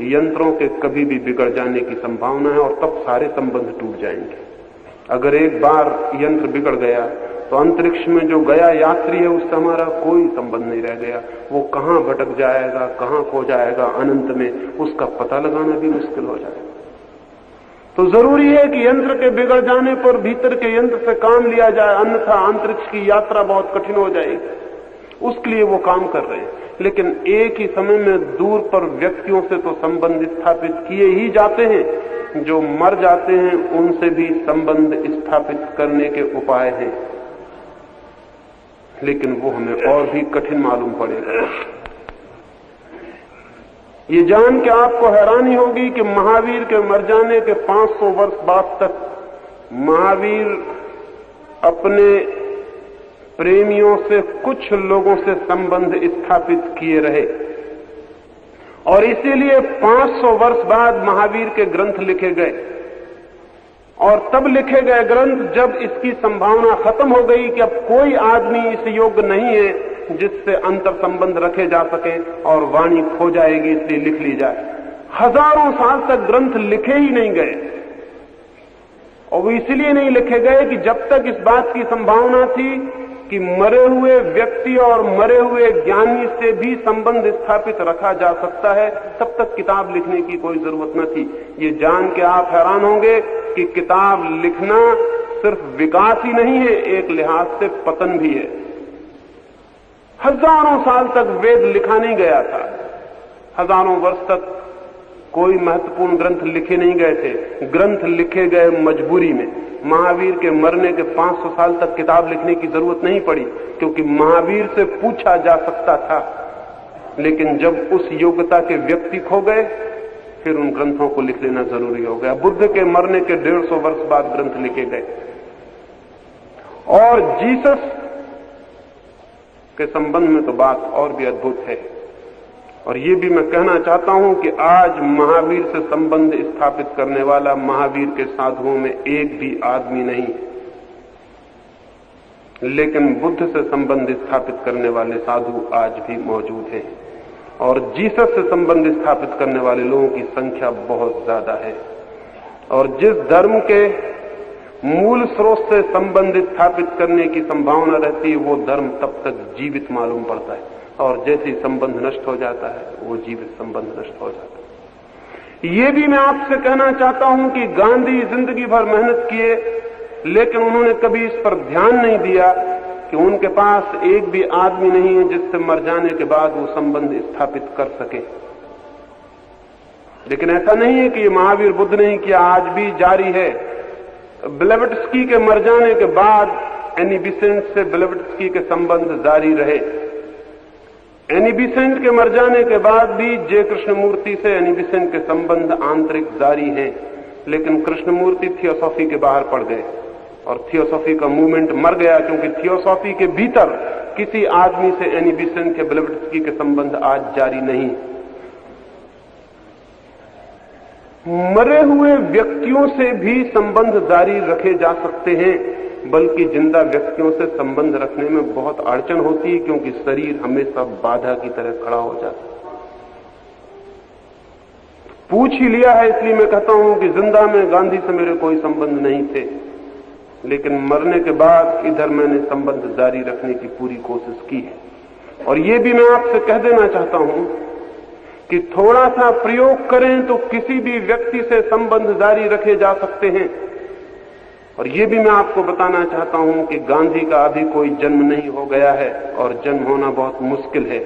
यंत्रों के कभी भी बिगड़ जाने की संभावना है और तब सारे संबंध टूट जाएंगे। अगर एक बार यंत्र बिगड़ गया तो अंतरिक्ष में जो गया यात्री है उससे हमारा कोई संबंध नहीं रह गया। वो कहां भटक जाएगा, कहां खो जाएगा अनंत में, उसका पता लगाना भी मुश्किल हो जाएगा। तो जरूरी है कि यंत्र के बिगड़ जाने पर भीतर के यंत्र से काम लिया जाए, अन्यथा अंतरिक्ष की यात्रा बहुत कठिन हो जाएगी। उसके लिए वो काम कर रहे हैं। लेकिन एक ही समय में दूर पर व्यक्तियों से तो संबंध स्थापित किए ही जाते हैं, जो मर जाते हैं उनसे भी संबंध स्थापित करने के उपाय हैं। लेकिन वो हमें और भी कठिन मालूम पड़ेगा। ये जान के आपको हैरानी होगी कि महावीर के मर जाने के 500 वर्ष बाद तक महावीर अपने प्रेमियों से, कुछ लोगों से संबंध स्थापित किए रहे। और इसीलिए 500 वर्ष बाद महावीर के ग्रंथ लिखे गए। और तब लिखे गए ग्रंथ जब इसकी संभावना खत्म हो गई कि अब कोई आदमी इस योग्य नहीं है जिससे अंतर संबंध रखे जा सके और वाणी खो जाएगी इसलिए लिख ली जाए। हजारों साल तक ग्रंथ लिखे ही नहीं गए, और वो इसलिए नहीं लिखे गए कि जब तक इस बात की संभावना थी कि मरे हुए व्यक्ति और मरे हुए ज्ञानी से भी संबंध स्थापित रखा जा सकता है, तब तक किताब लिखने की कोई जरूरत न थी। ये जान के आप हैरान होंगे कि किताब लिखना सिर्फ विकास ही नहीं है, एक लिहाज से पतन भी है। हजारों साल तक वेद लिखा नहीं गया था, हजारों वर्ष तक कोई महत्वपूर्ण ग्रंथ लिखे नहीं गए थे। ग्रंथ लिखे गए मजबूरी में। महावीर के मरने के 500 साल तक किताब लिखने की जरूरत नहीं पड़ी, क्योंकि महावीर से पूछा जा सकता था। लेकिन जब उस योग्यता के व्यक्ति खो गए, फिर उन ग्रंथों को लिख लेना जरूरी हो गया। बुद्ध के मरने के 150 वर्ष बाद ग्रंथ लिखे गए। और जीसस के संबंध में तो बात और भी अद्भुत है। और ये भी मैं कहना चाहता हूं कि आज महावीर से संबंध स्थापित करने वाला महावीर के साधुओं में एक भी आदमी नहीं, लेकिन बुद्ध से संबंध स्थापित करने वाले साधु आज भी मौजूद हैं। और जीसस से संबंध स्थापित करने वाले लोगों की संख्या बहुत ज्यादा है। और जिस धर्म के मूल स्रोत से संबंध स्थापित करने की संभावना रहती है, वो धर्म तब तक जीवित मालूम पड़ता है, और जैसे संबंध नष्ट हो जाता है, वो जीवित संबंध नष्ट हो जाता है। ये भी मैं आपसे कहना चाहता हूं कि गांधी जिंदगी भर मेहनत किए, लेकिन उन्होंने कभी इस पर ध्यान नहीं दिया कि उनके पास एक भी आदमी नहीं है जिससे मर जाने के बाद वो संबंध स्थापित कर सके। लेकिन ऐसा नहीं है कि ये महावीर बुद्ध ने ही किया, आज भी जारी है। ब्लेवत्स्की के मर जाने के बाद एनी बिसेंट से ब्लेवत्स्की के संबंध जारी रहे। एनी बिसेंट के मर जाने के बाद भी जे कृष्णमूर्ति से एनी बिसेंट के संबंध आंतरिक जारी हैं, लेकिन कृष्णमूर्ति थियोसॉफी के बाहर पड़ गए और थियोसॉफी का मूवमेंट मर गया, क्योंकि थियोसॉफी के भीतर किसी आदमी से एनी बिसेंट के ब्लेवत्स्की के संबंध आज जारी नहीं। मरे हुए व्यक्तियों से भी संबंध जारी रखे जा सकते हैं, बल्कि जिंदा व्यक्तियों से संबंध रखने में बहुत अड़चन होती है, क्योंकि शरीर हमेशा बाधा की तरह खड़ा हो जाता है। पूछ ही लिया है, इसलिए मैं कहता हूं कि जिंदा में गांधी से मेरे कोई संबंध नहीं थे, लेकिन मरने के बाद इधर मैंने संबंध जारी रखने की पूरी कोशिश की है। और ये भी मैं आपसे कह देना चाहता हूं कि थोड़ा सा प्रयोग करें तो किसी भी व्यक्ति से संबंध जारी रखे जा सकते हैं। और ये भी मैं आपको बताना चाहता हूं कि गांधी का अभी कोई जन्म नहीं हो गया है, और जन्म होना बहुत मुश्किल है,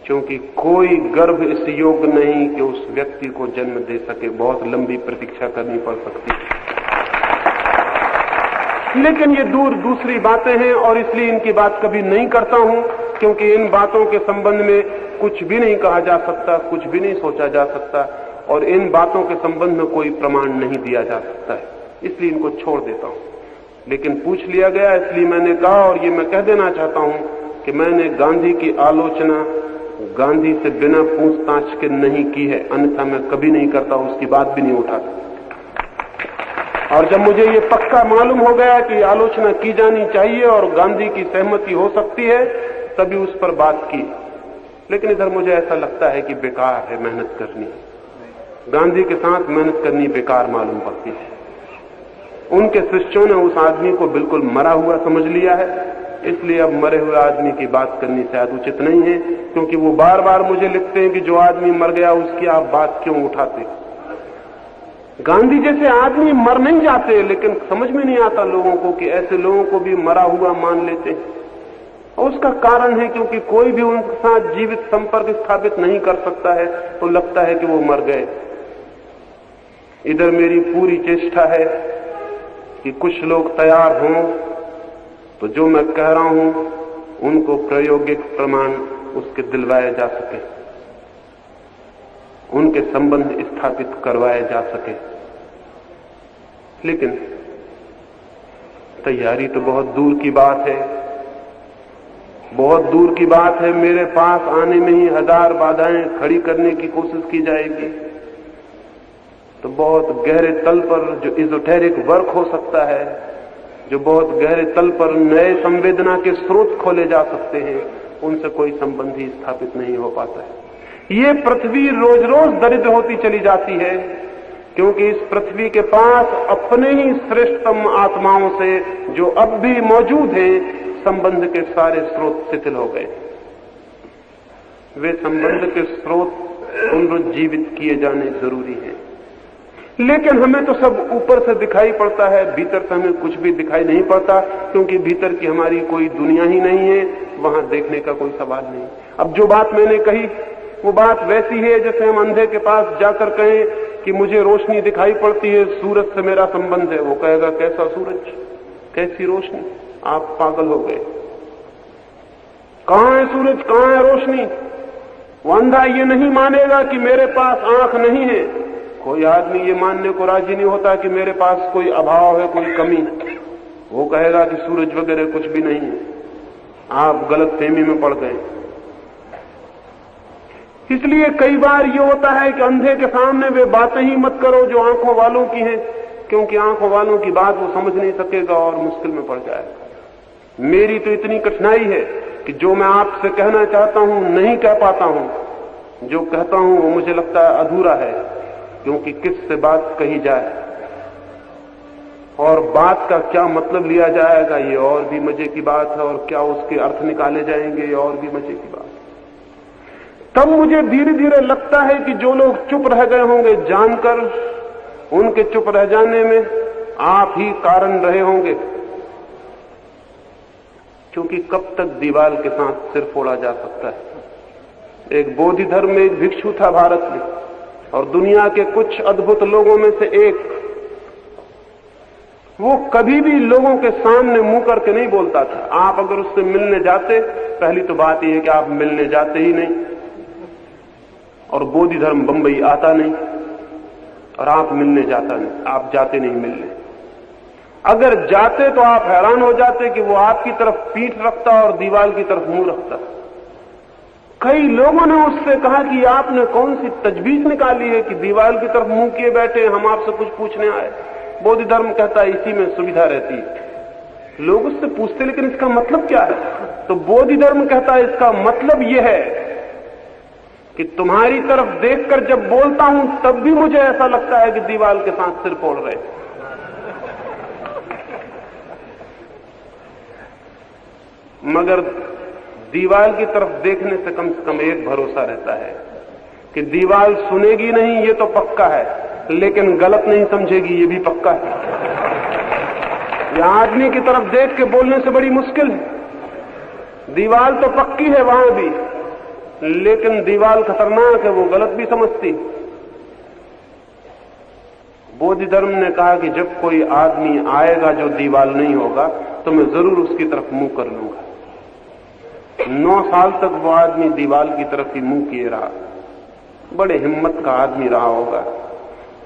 क्योंकि कोई गर्भ इस योग्य नहीं कि उस व्यक्ति को जन्म दे सके। बहुत लंबी प्रतीक्षा करनी पड़ सकती है। लेकिन ये दूसरी बातें हैं, और इसलिए इनकी बात कभी नहीं करता हूं, क्योंकि इन बातों के संबंध में कुछ भी नहीं कहा जा सकता, कुछ भी नहीं सोचा जा सकता, और इन बातों के संबंध में कोई प्रमाण नहीं दिया जा सकता है, इसलिए इनको छोड़ देता हूं। लेकिन पूछ लिया गया, इसलिए मैंने कहा, और ये मैं कह देना चाहता हूं कि मैंने गांधी की आलोचना गांधी से बिना पूछताछ के नहीं की है, अन्यथा मैं कभी नहीं करता, उसकी बात भी नहीं उठाता। और जब मुझे ये पक्का मालूम हो गया कि आलोचना की जानी चाहिए और गांधी की सहमति हो सकती है, तभी उस पर बात की। लेकिन इधर मुझे ऐसा लगता है कि बेकार है मेहनत करनी, गांधी के साथ मेहनत करनी बेकार मालूम पड़ती है। उनके शिष्यों ने उस आदमी को बिल्कुल मरा हुआ समझ लिया है, इसलिए अब मरे हुए आदमी की बात करनी शायद उचित नहीं है, क्योंकि वो बार बार मुझे लिखते हैं कि जो आदमी मर गया उसकी आप बात क्यों उठाते। गांधी जैसे आदमी मर नहीं जाते, लेकिन समझ में नहीं आता लोगों को कि ऐसे लोगों को भी मरा हुआ मान लेते हैं। और उसका कारण है क्योंकि कोई भी उनके साथ जीवित संपर्क स्थापित नहीं कर सकता है, तो लगता है कि वो मर गए। इधर मेरी पूरी चेष्टा है कि कुछ लोग तैयार हों, तो जो मैं कह रहा हूं उनको प्रायोगिक प्रमाण उसके दिलवाए जा सके, उनके संबंध स्थापित करवाए जा सके। लेकिन तैयारी तो बहुत दूर की बात है, बहुत दूर की बात है। मेरे पास आने में ही 1000 बाधाएं खड़ी करने की कोशिश की जाएगी, तो बहुत गहरे तल पर जो इजोटेरिक वर्क हो सकता है, जो बहुत गहरे तल पर नए संवेदना के स्रोत खोले जा सकते हैं, उनसे कोई संबंध ही स्थापित नहीं हो पाता है। ये पृथ्वी रोज रोज दरिद्र होती चली जाती है, क्योंकि इस पृथ्वी के पास अपने ही श्रेष्ठतम आत्माओं से जो अब भी मौजूद हैं, संबंध के सारे स्रोत शिथिल हो गए। वे संबंध के स्रोत पुनरुज्जीवित किए जाने जरूरी हैं। लेकिन हमें तो सब ऊपर से दिखाई पड़ता है, भीतर से हमें कुछ भी दिखाई नहीं पड़ता, क्योंकि भीतर की हमारी कोई दुनिया ही नहीं है, वहां देखने का कोई सवाल नहीं। अब जो बात मैंने कही वो बात वैसी है जैसे हम अंधे के पास जाकर कहें कि मुझे रोशनी दिखाई पड़ती है, सूरज से मेरा संबंध है। वो कहेगा कैसा सूरज, कैसी रोशनी, आप पागल हो गए। कहां है सूरज, कहां है रोशनी? वो अंधा ये नहीं मानेगा कि मेरे पास आंख नहीं है। कोई आदमी ये मानने को राजी नहीं होता कि मेरे पास कोई अभाव है, कोई कमी। वो कहेगा कि सूरज वगैरह कुछ भी नहीं है। आप गलत फहमी में पड़ गए। इसलिए कई बार ये होता है कि अंधे के सामने वे बातें ही मत करो जो आंखों वालों की हैं, क्योंकि आंखों वालों की बात वो समझ नहीं सकेगा और मुश्किल में पड़ जाएगा। मेरी तो इतनी कठिनाई है कि जो मैं आपसे कहना चाहता हूं नहीं कह पाता हूं। जो कहता हूं वो मुझे लगता है अधूरा है, क्योंकि किससे बात कही जाए और बात का क्या मतलब लिया जाएगा, ये और भी मजे की बात है, और क्या उसके अर्थ निकाले जाएंगे, ये और भी मजे की बात। तब मुझे धीरे धीरे लगता है कि जो लोग चुप रह गए होंगे जानकर, उनके चुप रह जाने में आप ही कारण रहे होंगे, क्योंकि कब तक दीवाल के साथ सिर फोड़ा जा सकता है। एक बोधि धर्म में एक भिक्षु था भारत में, और दुनिया के कुछ अद्भुत लोगों में से एक। वो कभी भी लोगों के सामने मुंह करके नहीं बोलता था। आप अगर उससे मिलने जाते, पहली तो बात यह है कि आप मिलने जाते ही नहीं, और बोधि धर्म बंबई आता नहीं, और आप मिलने जाता नहीं, आप जाते नहीं मिलने। अगर जाते तो आप हैरान हो जाते कि वो आपकी तरफ पीठ रखता और दीवार की तरफ मुंह रखता। कई लोगों ने उससे कहा कि आपने कौन सी तजवीज निकाली है कि दीवार की तरफ मुंह किए बैठे, हम आपसे कुछ पूछने आए। बोधि धर्म कहता है इसी में सुविधा रहती है। लोग उससे पूछते लेकिन इसका मतलब क्या है? तो बोधि धर्म कहता है इसका मतलब यह है कि तुम्हारी तरफ देखकर जब बोलता हूं तब भी मुझे ऐसा लगता है कि दीवार के साथ सिर फोड़ रहे। मगर दीवार की तरफ देखने से कम एक भरोसा रहता है कि दीवार सुनेगी नहीं, ये तो पक्का है, लेकिन गलत नहीं समझेगी, ये भी पक्का है। यह आदमी की तरफ देख के बोलने से बड़ी मुश्किल है। दीवार तो पक्की है वहां भी, लेकिन दीवार खतरनाक है, वो गलत भी समझती। बोधि धर्म ने कहा कि जब कोई आदमी आएगा जो दीवार नहीं होगा, तो मैं जरूर उसकी तरफ मुंह कर लूंगा। 9 साल तक वो आदमी दीवार की तरफ ही मुंह किए रहा। बड़े हिम्मत का आदमी रहा होगा,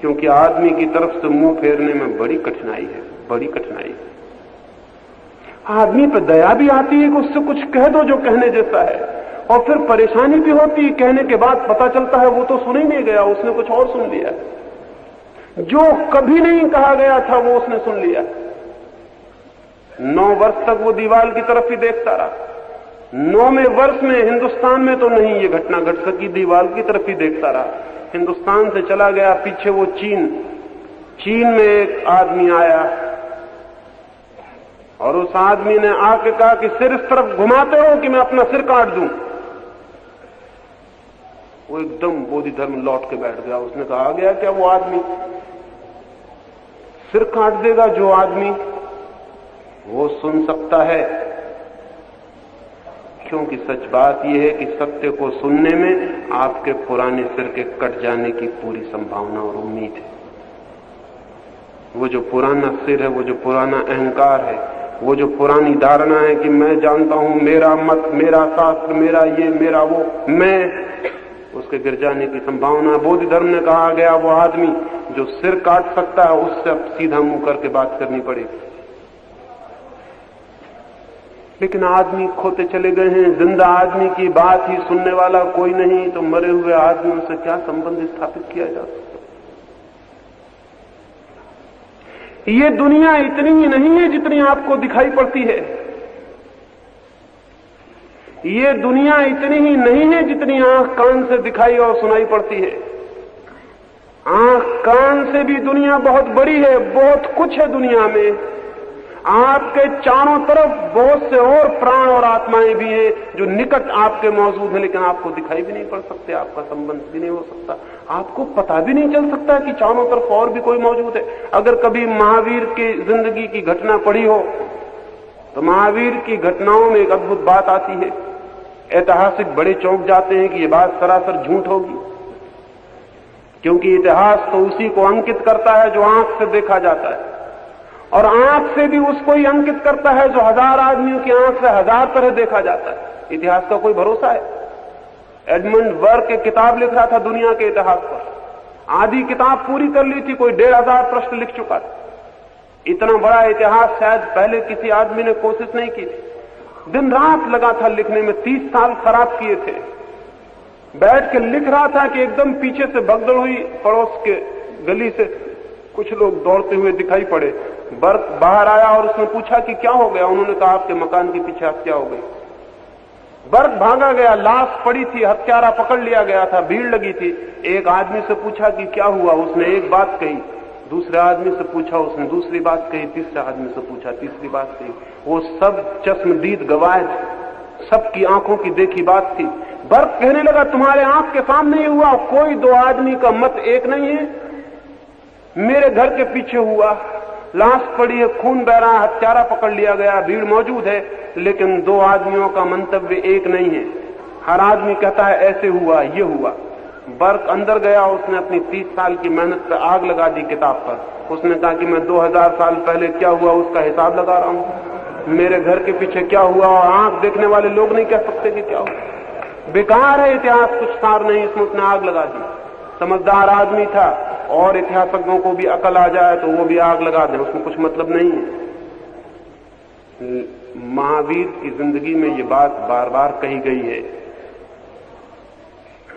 क्योंकि आदमी की तरफ से मुंह फेरने में बड़ी कठिनाई है, बड़ी कठिनाई है। आदमी पर दया भी आती है कि उससे कुछ कह दो जो कहने जैसा है, और फिर परेशानी भी होती है। कहने के बाद पता चलता है वो तो सुन ही नहीं गया, उसने कुछ और सुन लिया। जो कभी नहीं कहा गया था वो उसने सुन लिया। 9 वर्ष तक वो दीवार की तरफ ही देखता रहा। 9वें वर्ष में हिंदुस्तान में तो नहीं ये घटना घट सकी, दीवार की तरफ ही देखता रहा। हिंदुस्तान से चला गया पीछे वो चीन में एक आदमी आया, और उस आदमी ने आके कहा कि सिर इस तरफ घुमाते हो कि मैं अपना सिर काट दूं। वो एकदम बोधि धर्म लौट के बैठ गया। उसने कहा, आ गया क्या वो आदमी? सिर काट देगा जो आदमी, वो सुन सकता है, क्योंकि सच बात यह है कि सत्य को सुनने में आपके पुराने सिर के कट जाने की पूरी संभावना और उम्मीद है। वो जो पुराना सिर है, वो जो पुराना अहंकार है, वो जो पुरानी धारणा है कि मैं जानता हूं, मेरा मत, मेरा शास्त्र, मेरा ये, मेरा वो, मैं, उसके गिर जाने की संभावना। बोधि धर्म ने कहा गया वो आदमी जो सिर काट सकता है, उससे अब सीधा मुंह करके बात करनी पड़ेगी। लेकिन आदमी खोते चले गए हैं, जिंदा आदमी की बात ही सुनने वाला कोई नहीं, तो मरे हुए आदमियों से क्या संबंध स्थापित किया जा सकता? ये दुनिया इतनी ही नहीं है जितनी आपको दिखाई पड़ती है। ये दुनिया इतनी ही नहीं है जितनी आंख कान से दिखाई और सुनाई पड़ती है। आंख कान से भी दुनिया बहुत बड़ी है, बहुत कुछ है दुनिया में। आपके चारों तरफ बहुत से और प्राण और आत्माएं भी हैं जो निकट आपके मौजूद हैं, लेकिन आपको दिखाई भी नहीं पड़ सकते, आपका संबंध भी नहीं हो सकता, आपको पता भी नहीं चल सकता कि चारों तरफ और भी कोई मौजूद है। अगर कभी महावीर की जिंदगी की घटना पढ़ी हो तो महावीर की घटनाओं में एक अद्भुत बात आती है। ऐतिहासिक बड़े चौंक जाते हैं कि यह बात सरासर झूठ होगी, क्योंकि इतिहास तो उसी को अंकित करता है जो आंख से देखा जाता है, और आंख से भी उसको ही अंकित करता है जो 1000 आदमियों की आंख से 1000 तरह देखा जाता है। इतिहास का कोई भरोसा है? एडमंड बर्क एक किताब लिख रहा था दुनिया के इतिहास पर, आधी किताब पूरी कर ली थी, कोई 1500 प्रश्न लिख चुका था। इतना बड़ा इतिहास शायद पहले किसी आदमी ने कोशिश नहीं की थी। दिन रात लगा था लिखने में, 30 साल खराब किए थे। बैठ के लिख रहा था कि एकदम पीछे से भगदड़ हुई, पड़ोस के गली से कुछ लोग दौड़ते हुए दिखाई पड़े। बर्क बाहर आया और उसने पूछा कि क्या हो गया। उन्होंने कहा आपके मकान के पीछे हत्या हो गई। बर्क भागा गया, लाश पड़ी थी, हत्यारा पकड़ लिया गया था, भीड़ लगी थी। एक आदमी से पूछा कि क्या हुआ, उसने एक बात कही। दूसरे आदमी से पूछा, उसने दूसरी बात कही। तीसरे आदमी से पूछा, तीसरी बात कही। वो सब चश्मदीद गवाह थे, सबकी आंखों की देखी बात थी। बर्क कहने लगा तुम्हारे आंख के सामने ही हुआ, कोई 2 आदमी का मत एक नहीं है। मेरे घर के पीछे हुआ, लाश पड़ी है, खून बह रहा, हत्यारा पकड़ लिया गया, भीड़ मौजूद है, लेकिन 2 आदमियों का मंतव्य एक नहीं है। हर आदमी कहता है ऐसे हुआ, ये हुआ। बर्क अंदर गया, उसने अपनी 30 साल की मेहनत पर आग लगा दी किताब पर। उसने कहा कि मैं 2000 साल पहले क्या हुआ उसका हिसाब लगा रहा हूं, मेरे घर के पीछे क्या हुआ, और आंख देखने वाले लोग नहीं कह सकते कि क्या हुआ। बेकार है इतिहास, कुछ सार नहीं, इसमें उसने आग लगा दी। समझदार आदमी था, और इतिहासज्ञों को भी अकल आ जाए तो वो भी आग लगा दें, उसमें कुछ मतलब नहीं है। महावीर की जिंदगी में ये बात बार बार कही गई है।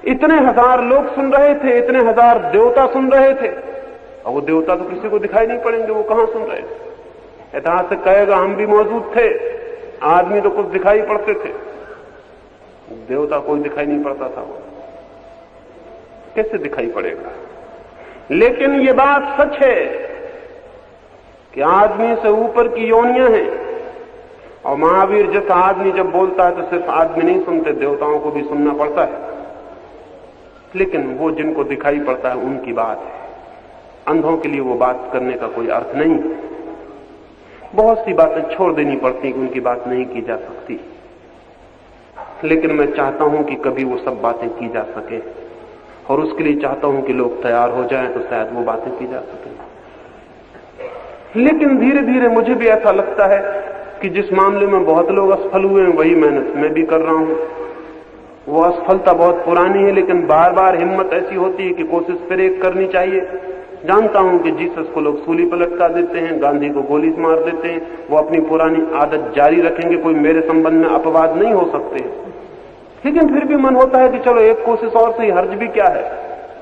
इतने 1000 लोग सुन रहे थे, इतने 1000 देवता सुन रहे थे, और वो देवता तो किसी को दिखाई नहीं पड़ेंगे, वो कहां सुन रहे थे। इतिहास कहेगा हम भी मौजूद थे, आदमी तो कुछ दिखाई पड़ते थे, देवता कोई दिखाई नहीं पड़ता था। वो कैसे दिखाई पड़ेगा? लेकिन ये बात सच है कि आदमी से ऊपर की योनियां हैं, और महावीर जैसा आदमी जब बोलता है तो सिर्फ आदमी नहीं सुनते, देवताओं को भी सुनना पड़ता है। लेकिन वो जिनको दिखाई पड़ता है उनकी बात है, अंधों के लिए वो बात करने का कोई अर्थ नहीं। बहुत सी बातें छोड़ देनी पड़ती कि उनकी बात नहीं की जा सकती, लेकिन मैं चाहता हूं कि कभी वो सब बातें की जा सके, और उसके लिए चाहता हूं कि लोग तैयार हो जाएं तो शायद वो बातें की जा सके। लेकिन धीरे धीरे मुझे भी ऐसा लगता है कि जिस मामले में बहुत लोग असफल हुए हैं वही मेहनत मैं भी कर रहा हूं। वो असफलता बहुत पुरानी है, लेकिन बार बार हिम्मत ऐसी होती है कि कोशिश फिर एक करनी चाहिए। जानता हूं कि जीसस को लोग सूली पर लटका देते हैं, गांधी को गोली मार देते हैं, वो अपनी पुरानी आदत जारी रखेंगे, कोई मेरे संबंध में अपवाद नहीं हो सकते। लेकिन फिर भी मन होता है कि चलो एक कोशिश और से हर्ज भी क्या है।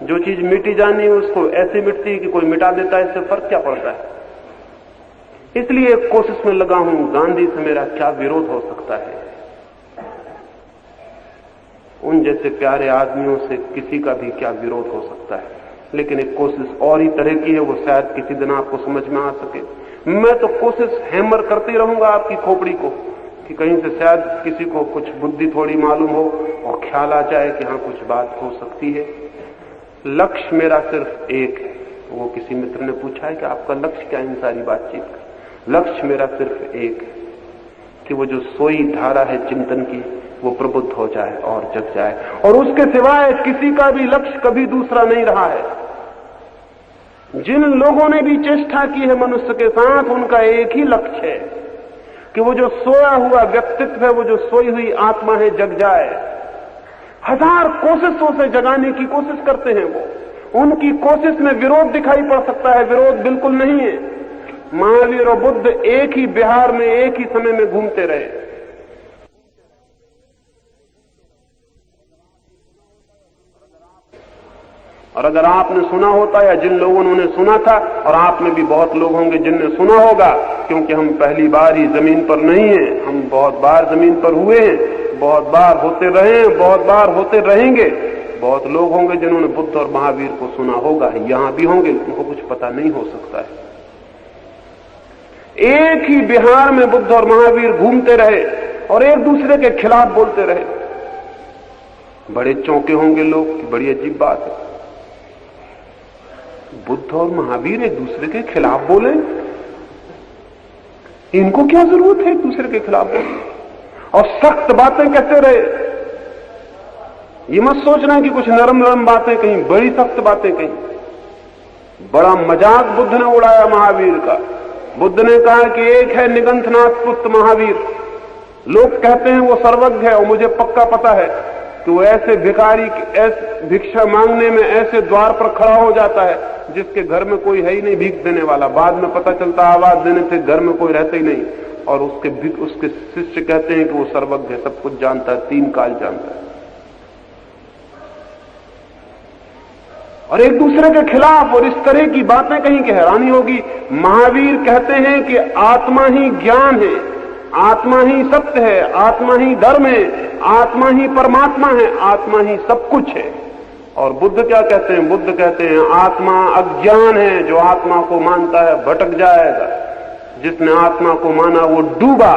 जो चीज मिटी जानी है उसको ऐसे मिटती है कि कोई मिटा देता है, इससे फर्क क्या पड़ता है। इसलिए एक कोशिश में लगा हूं, गांधी से मेरा क्या विरोध हो सकता है, उन जैसे प्यारे आदमियों से किसी का भी क्या विरोध हो सकता है। लेकिन एक कोशिश और ही तरह की है, वो शायद किसी दिन आपको समझ में आ सके। मैं तो कोशिश हैमर करती रहूंगा आपकी खोपड़ी को कि कहीं से शायद किसी को कुछ बुद्धि थोड़ी मालूम हो और ख्याल आ जाए कि हाँ कुछ बात हो सकती है। लक्ष्य मेरा सिर्फ एक है। वो किसी मित्र ने पूछा है कि आपका लक्ष्य क्या है इन सारी बातचीत का। लक्ष्य मेरा सिर्फ एक है कि वो जो सोई धारा है चिंतन की वो प्रबुद्ध हो जाए और जग जाए, और उसके सिवाय किसी का भी लक्ष्य कभी दूसरा नहीं रहा है। जिन लोगों ने भी चेष्टा की है मनुष्य के साथ, उनका एक ही लक्ष्य है कि वो जो सोया हुआ व्यक्तित्व है, वो जो सोई हुई आत्मा है, जग जाए। 1000 कोशिशों से जगाने की कोशिश करते हैं वो। उनकी कोशिश में विरोध दिखाई पड़ सकता है, विरोध बिल्कुल नहीं है। महावीर और बुद्ध एक ही बिहार में एक ही समय में घूमते रहे। और अगर आपने सुना होता या जिन लोगों ने उन्हें सुना था, और आप में भी बहुत लोग होंगे जिनने सुना होगा, क्योंकि हम पहली बार ही जमीन पर नहीं हैं, हम बहुत बार जमीन पर हुए हैं, बहुत बार होते रहे हैं, बहुत बार होते रहेंगे। बहुत लोग होंगे जिन्होंने बुद्ध और महावीर को सुना होगा, यहां भी होंगे, उनको कुछ पता नहीं हो सकता है। एक ही बिहार में बुद्ध और महावीर घूमते रहे और एक दूसरे के खिलाफ बोलते रहे। बड़े चौंके होंगे लोग कि बड़ी अजीब बात है, बुद्ध और महावीर एक दूसरे के खिलाफ बोले, इनको क्या जरूरत है एक दूसरे के खिलाफ बोलने, और सख्त बातें कहते रहे। ये मत सोचना कि कुछ नरम नरम बातें कहीं, बड़ी सख्त बातें कहीं। बड़ा मजाक बुद्ध ने उड़ाया महावीर का। बुद्ध ने कहा कि एक है निगंथनाथ पुत्र महावीर, लोग कहते हैं वो सर्वज्ञ है, और मुझे पक्का पता है कि वो ऐसे भिखारी, ऐसे भिक्षा मांगने में ऐसे द्वार पर खड़ा हो जाता है जिसके घर में कोई है ही नहीं भीख देने वाला। बाद में पता चलता आवाज देने से घर में कोई रहता ही नहीं, और उसके शिष्य कहते हैं कि वो सर्वज्ञ है, सब कुछ जानता है, 3 काल जानता है। और एक दूसरे के खिलाफ और इस तरह की बातें कहीं की हैरानी होगी। महावीर कहते हैं कि आत्मा ही ज्ञान है, आत्मा ही सत्य है, आत्मा ही धर्म है, आत्मा ही परमात्मा है, आत्मा ही सब कुछ है। और बुद्ध क्या कहते हैं? बुद्ध कहते हैं आत्मा अज्ञान है, जो आत्मा को मानता है भटक जाएगा, जिसने आत्मा को माना वो डूबा।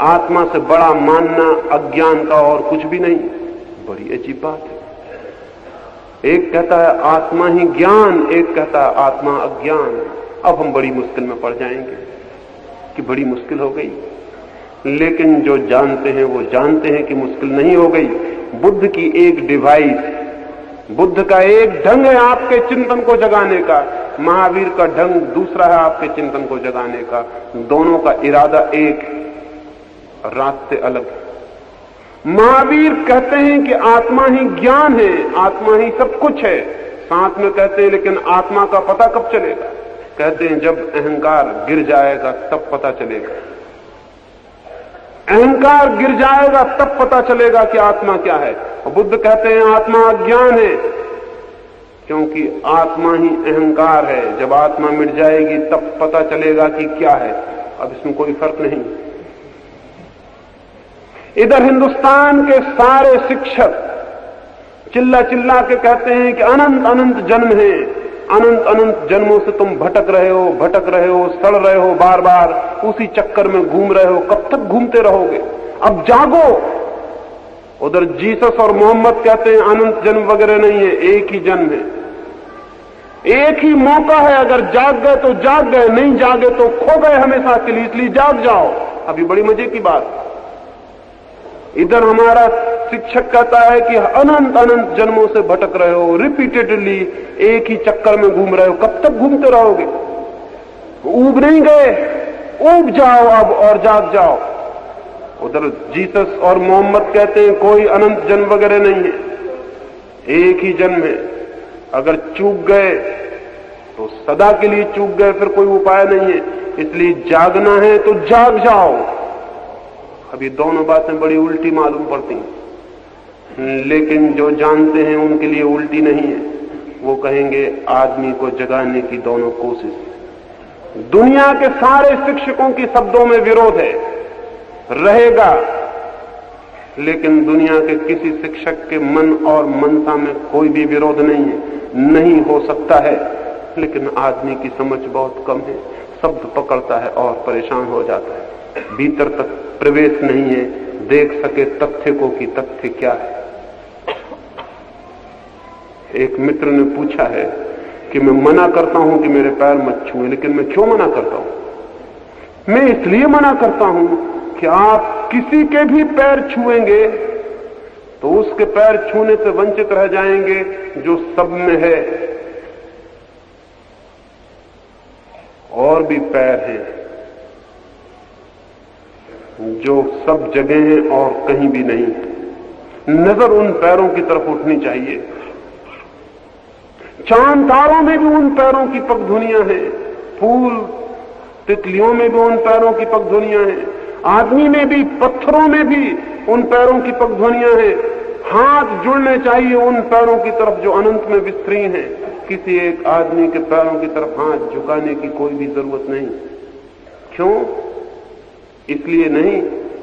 आत्मा से बड़ा मानना अज्ञान का और कुछ भी नहीं। बड़ी अजीब बात है। एक कहता है आत्मा ही ज्ञान, एक कहता है आत्मा अज्ञान। अब हम बड़ी मुश्किल में पड़ जाएंगे कि बड़ी मुश्किल हो गई, लेकिन जो जानते हैं वो जानते हैं कि मुश्किल नहीं हो गई। बुद्ध की एक डिवाइस, बुद्ध का एक ढंग है आपके चिंतन को जगाने का, महावीर का ढंग दूसरा है आपके चिंतन को जगाने का। दोनों का इरादा एक, रास्ते अलग। महावीर कहते हैं कि आत्मा ही ज्ञान है, आत्मा ही सब कुछ है, साथ में कहते हैं लेकिन आत्मा का पता कब चलेगा? कहते हैं जब अहंकार गिर जाएगा तब पता चलेगा। अहंकार गिर जाएगा तब पता चलेगा कि आत्मा क्या है। और बुद्ध कहते हैं आत्मा अज्ञान है, क्योंकि आत्मा ही अहंकार है। जब आत्मा मिट जाएगी तब पता चलेगा कि क्या है। अब इसमें कोई फर्क नहीं। इधर हिंदुस्तान के सारे शिक्षक चिल्ला चिल्ला के कहते हैं कि अनंत अनंत जन्म है, अनंत अनंत जन्मों से तुम भटक रहे हो, सड़ रहे हो, बार बार उसी चक्कर में घूम रहे हो, कब तक घूमते रहोगे? अब जागो। उधर जीसस और मोहम्मद कहते हैं अनंत जन्म वगैरह नहीं है, एक ही जन्म है, एक ही मौका है। अगर जाग गए तो जाग गए, नहीं जागे तो खो गए हमेशा के लिए, इसलिए जाग जाओ। अभी बड़ी मजे की बात। इधर हमारा शिक्षक कहता है कि अनंत अनंत जन्मों से भटक रहे हो, रिपीटेडली एक ही चक्कर में घूम रहे हो, कब तक घूमते रहोगे? ऊब नहीं गए? ऊब जाओ अब और जाग जाओ। उधर जीसस और मोहम्मद कहते हैं कोई अनंत जन्म वगैरह नहीं है, एक ही जन्म है। अगर चूक गए तो सदा के लिए चूक गए, फिर कोई उपाय नहीं है। इसलिए जागना है तो जाग जाओ। अब ये दोनों बातें बड़ी उल्टी मालूम पड़ती हैं, लेकिन जो जानते हैं उनके लिए उल्टी नहीं है। वो कहेंगे आदमी को जगाने की दोनों कोशिश। दुनिया के सारे शिक्षकों की शब्दों में विरोध है, रहेगा, लेकिन दुनिया के किसी शिक्षक के मन और मनसा में कोई भी विरोध नहीं है। नहीं हो सकता है, लेकिन आदमी की समझ बहुत कम है, शब्द पकड़ता है और परेशान हो जाता है। भीतर तक प्रवेश नहीं है, देख सके तथ्य को कि तथ्य क्या है। एक मित्र ने पूछा है कि मैं मना करता हूं कि मेरे पैर मत छुएं, लेकिन मैं क्यों मना करता हूं? मैं इसलिए मना करता हूं कि आप किसी के भी पैर छुएंगे तो उसके पैर छूने से वंचित रह जाएंगे जो सब में है। और भी पैर हैं जो सब जगह हैं और कहीं भी नहीं। नजर उन पैरों की तरफ उठनी चाहिए। चांद तारों में भी उन पैरों की पगधुनियां हैं, फूल तितलियों में भी उन पैरों की पगधुनियां हैं, आदमी में भी, पत्थरों में भी उन पैरों की पगधुनियां हैं। हाथ जुड़ने चाहिए उन पैरों की तरफ जो अनंत में विस्तृत हैं। किसी एक आदमी के पैरों की तरफ हाथ झुकाने की कोई भी जरूरत नहीं। क्यों? इसलिए नहीं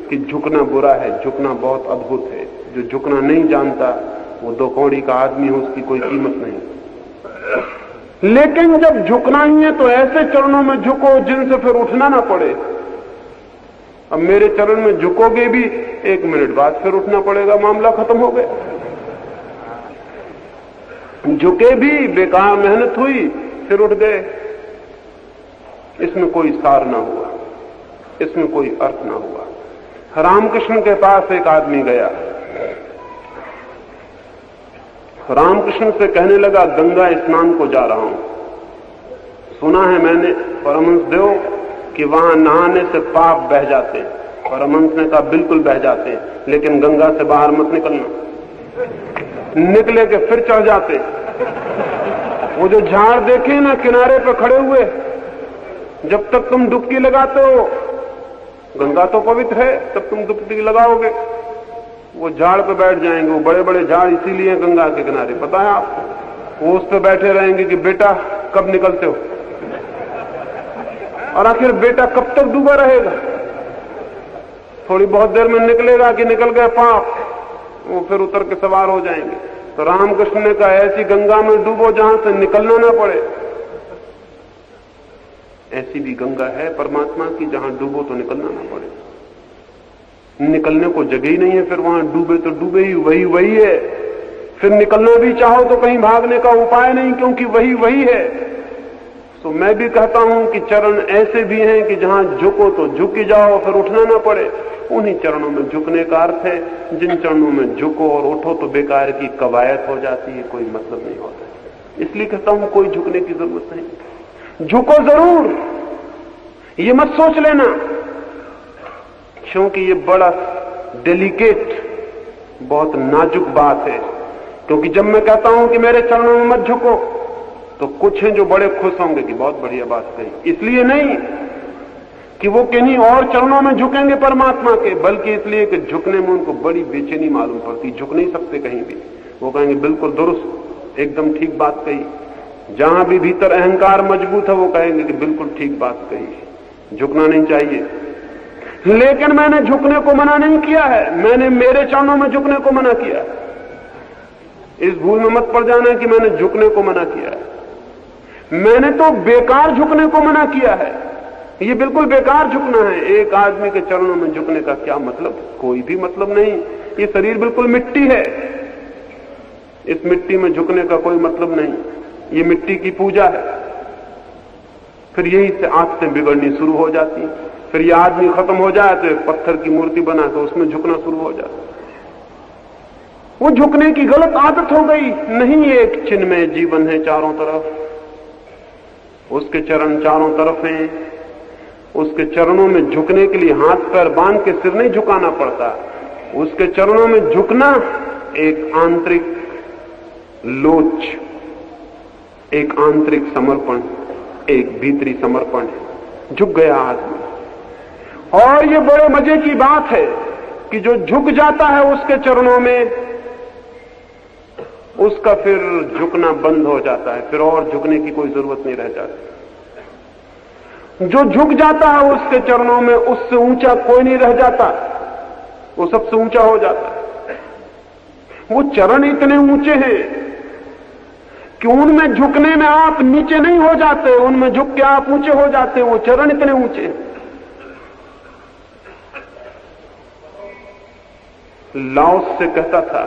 कि झुकना बुरा है, झुकना बहुत अद्भुत है। जो झुकना नहीं जानता वो 2 कौड़ी का आदमी हो, उसकी कोई कीमत नहीं। लेकिन जब झुकना ही है तो ऐसे चरणों में झुको जिनसे फिर उठना ना पड़े। अब मेरे चरण में झुकोगे भी 1 मिनट बाद फिर उठना पड़ेगा, मामला खत्म हो गया। झुके भी, बेकार मेहनत हुई, फिर उठ गए। इसमें कोई सार ना हुआ, इसमें कोई अर्थ ना हुआ। रामकृष्ण के पास एक आदमी गया, रामकृष्ण से कहने लगा गंगा स्नान को जा रहा हूं। सुना है मैंने परमहंस देव कि वहां नहाने से पाप बह जाते हैं। परमहंस ने कहा बिल्कुल बह जाते हैं, लेकिन गंगा से बाहर मत निकलना। निकले के फिर चढ़ जाते। वो जो झाड़ देखे ना किनारे पर खड़े हुए, जब तक तुम डुबकी लगाते हो, गंगा तो पवित्र है, तब तुम डुबकी लगाओगे, वो झाड़ पे बैठ जाएंगे। वो बड़े बड़े झाड़ इसीलिए गंगा के किनारे, पता है आपको। वो उस पे बैठे रहेंगे कि बेटा कब निकलते हो, और आखिर बेटा कब तक डूबा रहेगा। थोड़ी बहुत देर में निकलेगा कि निकल गए पाप, वो फिर उतर के सवार हो जाएंगे। तो रामकृष्ण ने कहा ऐसी गंगा में डूबो जहां से निकलना ना पड़े। ऐसी भी गंगा है परमात्मा की जहां डूबो तो निकलना ना पड़े। निकलने को जगह ही नहीं है, फिर वहां डूबे तो डूबे ही, वही है। फिर निकलना भी चाहो तो कहीं भागने का उपाय नहीं, क्योंकि वही है। तो मैं भी कहता हूं कि चरण ऐसे भी हैं कि जहां झुको तो झुक ही जाओ, फिर उठना ना पड़े। उन्हीं चरणों में झुकने का अर्थ है। जिन चरणों में झुको और उठो तो बेकार की कवायद हो जाती है, कोई मतलब नहीं होता। इसलिए कहता हूं कोई झुकने की जरूरत नहीं। झुको जरूर, ये मत सोच लेना, क्योंकि ये बड़ा डेलिकेट, बहुत नाजुक बात है। क्योंकि जब मैं कहता हूं कि मेरे चरणों में मत झुको, तो कुछ हैं जो बड़े खुश होंगे कि बहुत बढ़िया बात कही। इसलिए नहीं कि वो किन्हीं और चरणों में झुकेंगे परमात्मा के, बल्कि इसलिए कि झुकने में उनको बड़ी बेचैनी मालूम पड़ती। झुक नहीं सकते कहीं भी। वो कहेंगे बिल्कुल दुरुस्त, एकदम ठीक बात कही। जहां भी भीतर अहंकार मजबूत है वो कहेंगे कि बिल्कुल ठीक बात कही, झुकना नहीं चाहिए। लेकिन मैंने झुकने को मना नहीं किया है, मैंने मेरे चरणों में झुकने को मना किया है। इस भूल में मत पड़ जाना कि मैंने झुकने को मना किया है। मैंने तो बेकार झुकने को मना किया है। ये बिल्कुल बेकार झुकना है। एक आदमी के चरणों में झुकने का क्या मतलब? कोई भी मतलब नहीं। ये शरीर बिल्कुल मिट्टी है, इस मिट्टी में झुकने का कोई मतलब नहीं। ये मिट्टी की पूजा है। फिर यही से आदतें बिगड़नी शुरू हो जाती। फिर ये आदमी खत्म हो जाए तो एक पत्थर की मूर्ति बना के उसमें झुकना शुरू हो जाता। वो झुकने की गलत आदत हो गई। नहीं, एक चिन्मय जीवन है चारों तरफ, उसके चरण चारों तरफ हैं। उसके चरणों में झुकने के लिए हाथ पैर बांध के सिर नहीं झुकाना पड़ता। उसके चरणों में झुकना एक आंतरिक लोच, एक आंतरिक समर्पण, एक भीतरी समर्पण है। झुक गया आदमी। और ये बड़े मजे की बात है कि जो झुक जाता है उसके चरणों में, उसका फिर झुकना बंद हो जाता है। फिर और झुकने की कोई जरूरत नहीं रह जाती। जो झुक जाता है उसके चरणों में, उससे ऊंचा कोई नहीं रह जाता, वो सबसे ऊंचा हो जाता है। वो चरण इतने ऊंचे हैं कि उनमें झुकने में आप नीचे नहीं हो जाते, उनमें झुक के आप ऊंचे हो जाते हैं। वो चरण इतने ऊंचे हैं। लाओस से कहता था,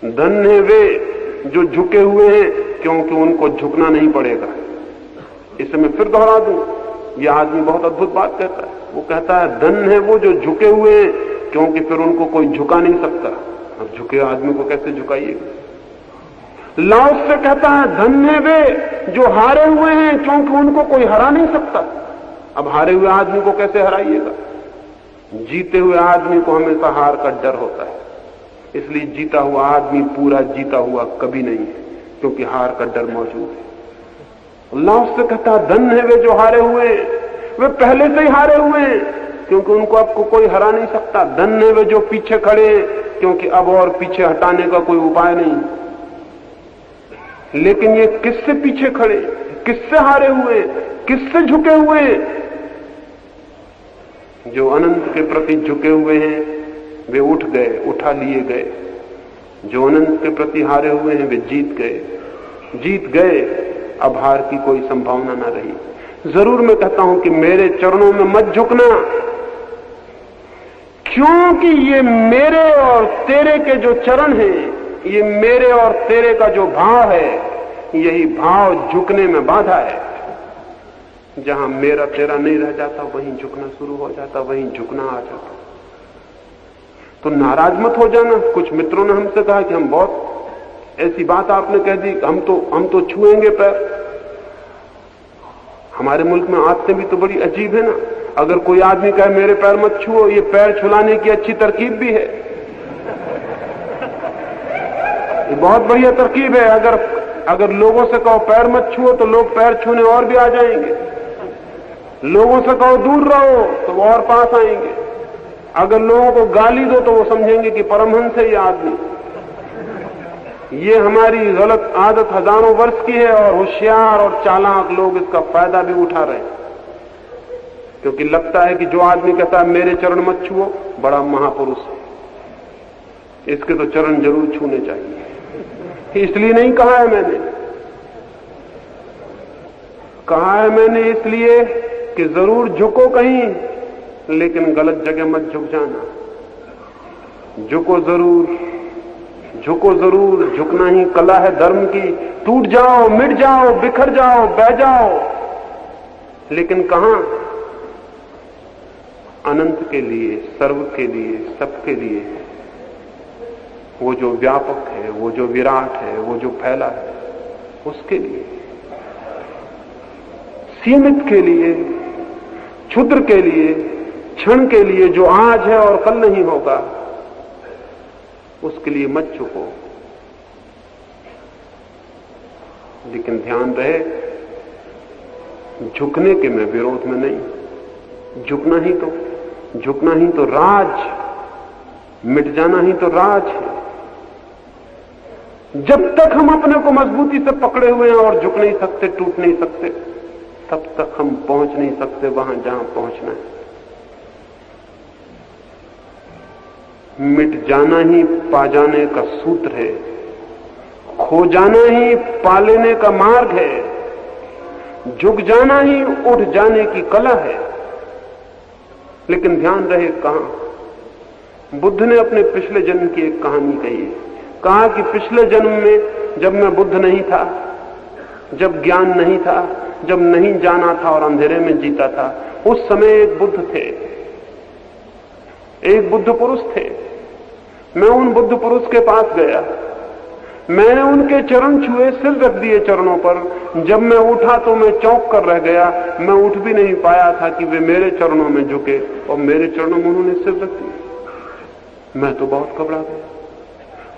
धन्य है वे जो झुके हुए हैं, क्योंकि उनको झुकना नहीं पड़ेगा। इसे मैं फिर दोहरा दूं, यह आदमी बहुत अद्भुत बात कहता है। वो कहता है धन्य है वो जो झुके हुए हैं, क्योंकि फिर उनको कोई झुका नहीं सकता। अब झुके आदमी को कैसे झुकाइएगा? लाओस से कहता है धन्य है वे जो हारे हुए हैं, क्योंकि उनको कोई हरा नहीं सकता। अब हारे हुए आदमी को कैसे हराइएगा? जीते हुए आदमी को हमेशा हार का डर होता है, इसलिए जीता हुआ आदमी पूरा जीता हुआ कभी नहीं है, क्योंकि हार का डर मौजूद है। अल्लाह उससे कहता धन्य है वे जो हारे हुए हैं, वे पहले से ही हारे हुए हैं, क्योंकि उनको आपको कोई हरा नहीं सकता। धन्य है वे जो पीछे खड़े हैं, क्योंकि अब और पीछे हटाने का कोई उपाय नहीं। लेकिन ये किससे पीछे खड़े, किससे हारे हुए, किससे झुके हुए हैं? जो अनंत के प्रति झुके हुए हैं वे उठ गए, उठा लिए गए। जो अनंत के प्रति हारे हुए हैं वे जीत गए। अब हार की कोई संभावना ना रही। जरूर मैं कहता हूं कि मेरे चरणों में मत झुकना, क्योंकि ये मेरे और तेरे के जो चरण हैं, ये मेरे और तेरे का जो भाव है, यही भाव झुकने में बाधा है। जहां मेरा तेरा नहीं रह जाता वहीं झुकना शुरू हो जाता, वहीं झुकना आ जाता। तो नाराज मत हो जाना। कुछ मित्रों ने हमसे कहा कि हम बहुत ऐसी बात आपने कह दी, हम तो छुएंगे पैर। हमारे मुल्क में आदतें भी तो बड़ी अजीब है ना। अगर कोई आदमी कहे मेरे पैर मत छुओ, ये पैर छुलाने की अच्छी तरकीब भी है, ये बहुत बढ़िया तरकीब है। अगर लोगों से कहो पैर मत छुओ तो लोग पैर छूने और भी आ जाएंगे। लोगों से कहो दूर रहो तो वो और पास आएंगे। अगर लोगों को गाली दो तो वो समझेंगे कि परमहंस है ये आदमी। ये हमारी गलत आदत हजारों वर्ष की है और होशियार और चालाक लोग इसका फायदा भी उठा रहे हैं, क्योंकि लगता है कि जो आदमी कहता है मेरे चरण मत छुओ, बड़ा महापुरुष है, इसके तो चरण जरूर छूने चाहिए। इसलिए नहीं कहा है मैंने, इसलिए कि जरूर झुको कहीं, लेकिन गलत जगह मत झुक जाना। झुको जरूर, झुकना ही कला है धर्म की। टूट जाओ, मिट जाओ, बिखर जाओ, बह जाओ, लेकिन कहां? अनंत के लिए, सर्व के लिए, सबके लिए। वो जो व्यापक है, वो जो विराट है, वो जो फैला है, उसके लिए। सीमित के लिए, क्षुद्र के लिए, क्षण के लिए, जो आज है और कल नहीं होगा, उसके लिए मत झुको। लेकिन ध्यान रहे, झुकने के मैं विरोध में नहीं। झुकना ही तो राज, मिट जाना ही तो राज है। जब तक हम अपने को मजबूती से पकड़े हुए हैं और झुक नहीं सकते, टूट नहीं सकते, तब तक हम पहुंच नहीं सकते वहां जहां पहुंचना है। मिट जाना ही पा जाने का सूत्र है, खो जाना ही पा लेने का मार्ग है, झुक जाना ही उठ जाने की कला है। लेकिन ध्यान रहे कहां? बुद्ध ने अपने पिछले जन्म की एक कहानी कही है। कहा कि पिछले जन्म में जब मैं बुद्ध नहीं था, जब ज्ञान नहीं था, जब नहीं जाना था और अंधेरे में जीता था, उस समय एक बुद्ध थे, एक बुद्ध पुरुष थे। मैं उन बुद्ध पुरुष के पास गया, मैंने उनके चरण छुए, सिर रख दिए चरणों पर। जब मैं उठा तो मैं चौंक कर रह गया। मैं उठ भी नहीं पाया था कि वे मेरे चरणों में झुके और मेरे चरणों में उन्होंने सिर रख दिया। मैं तो बहुत घबरा गया।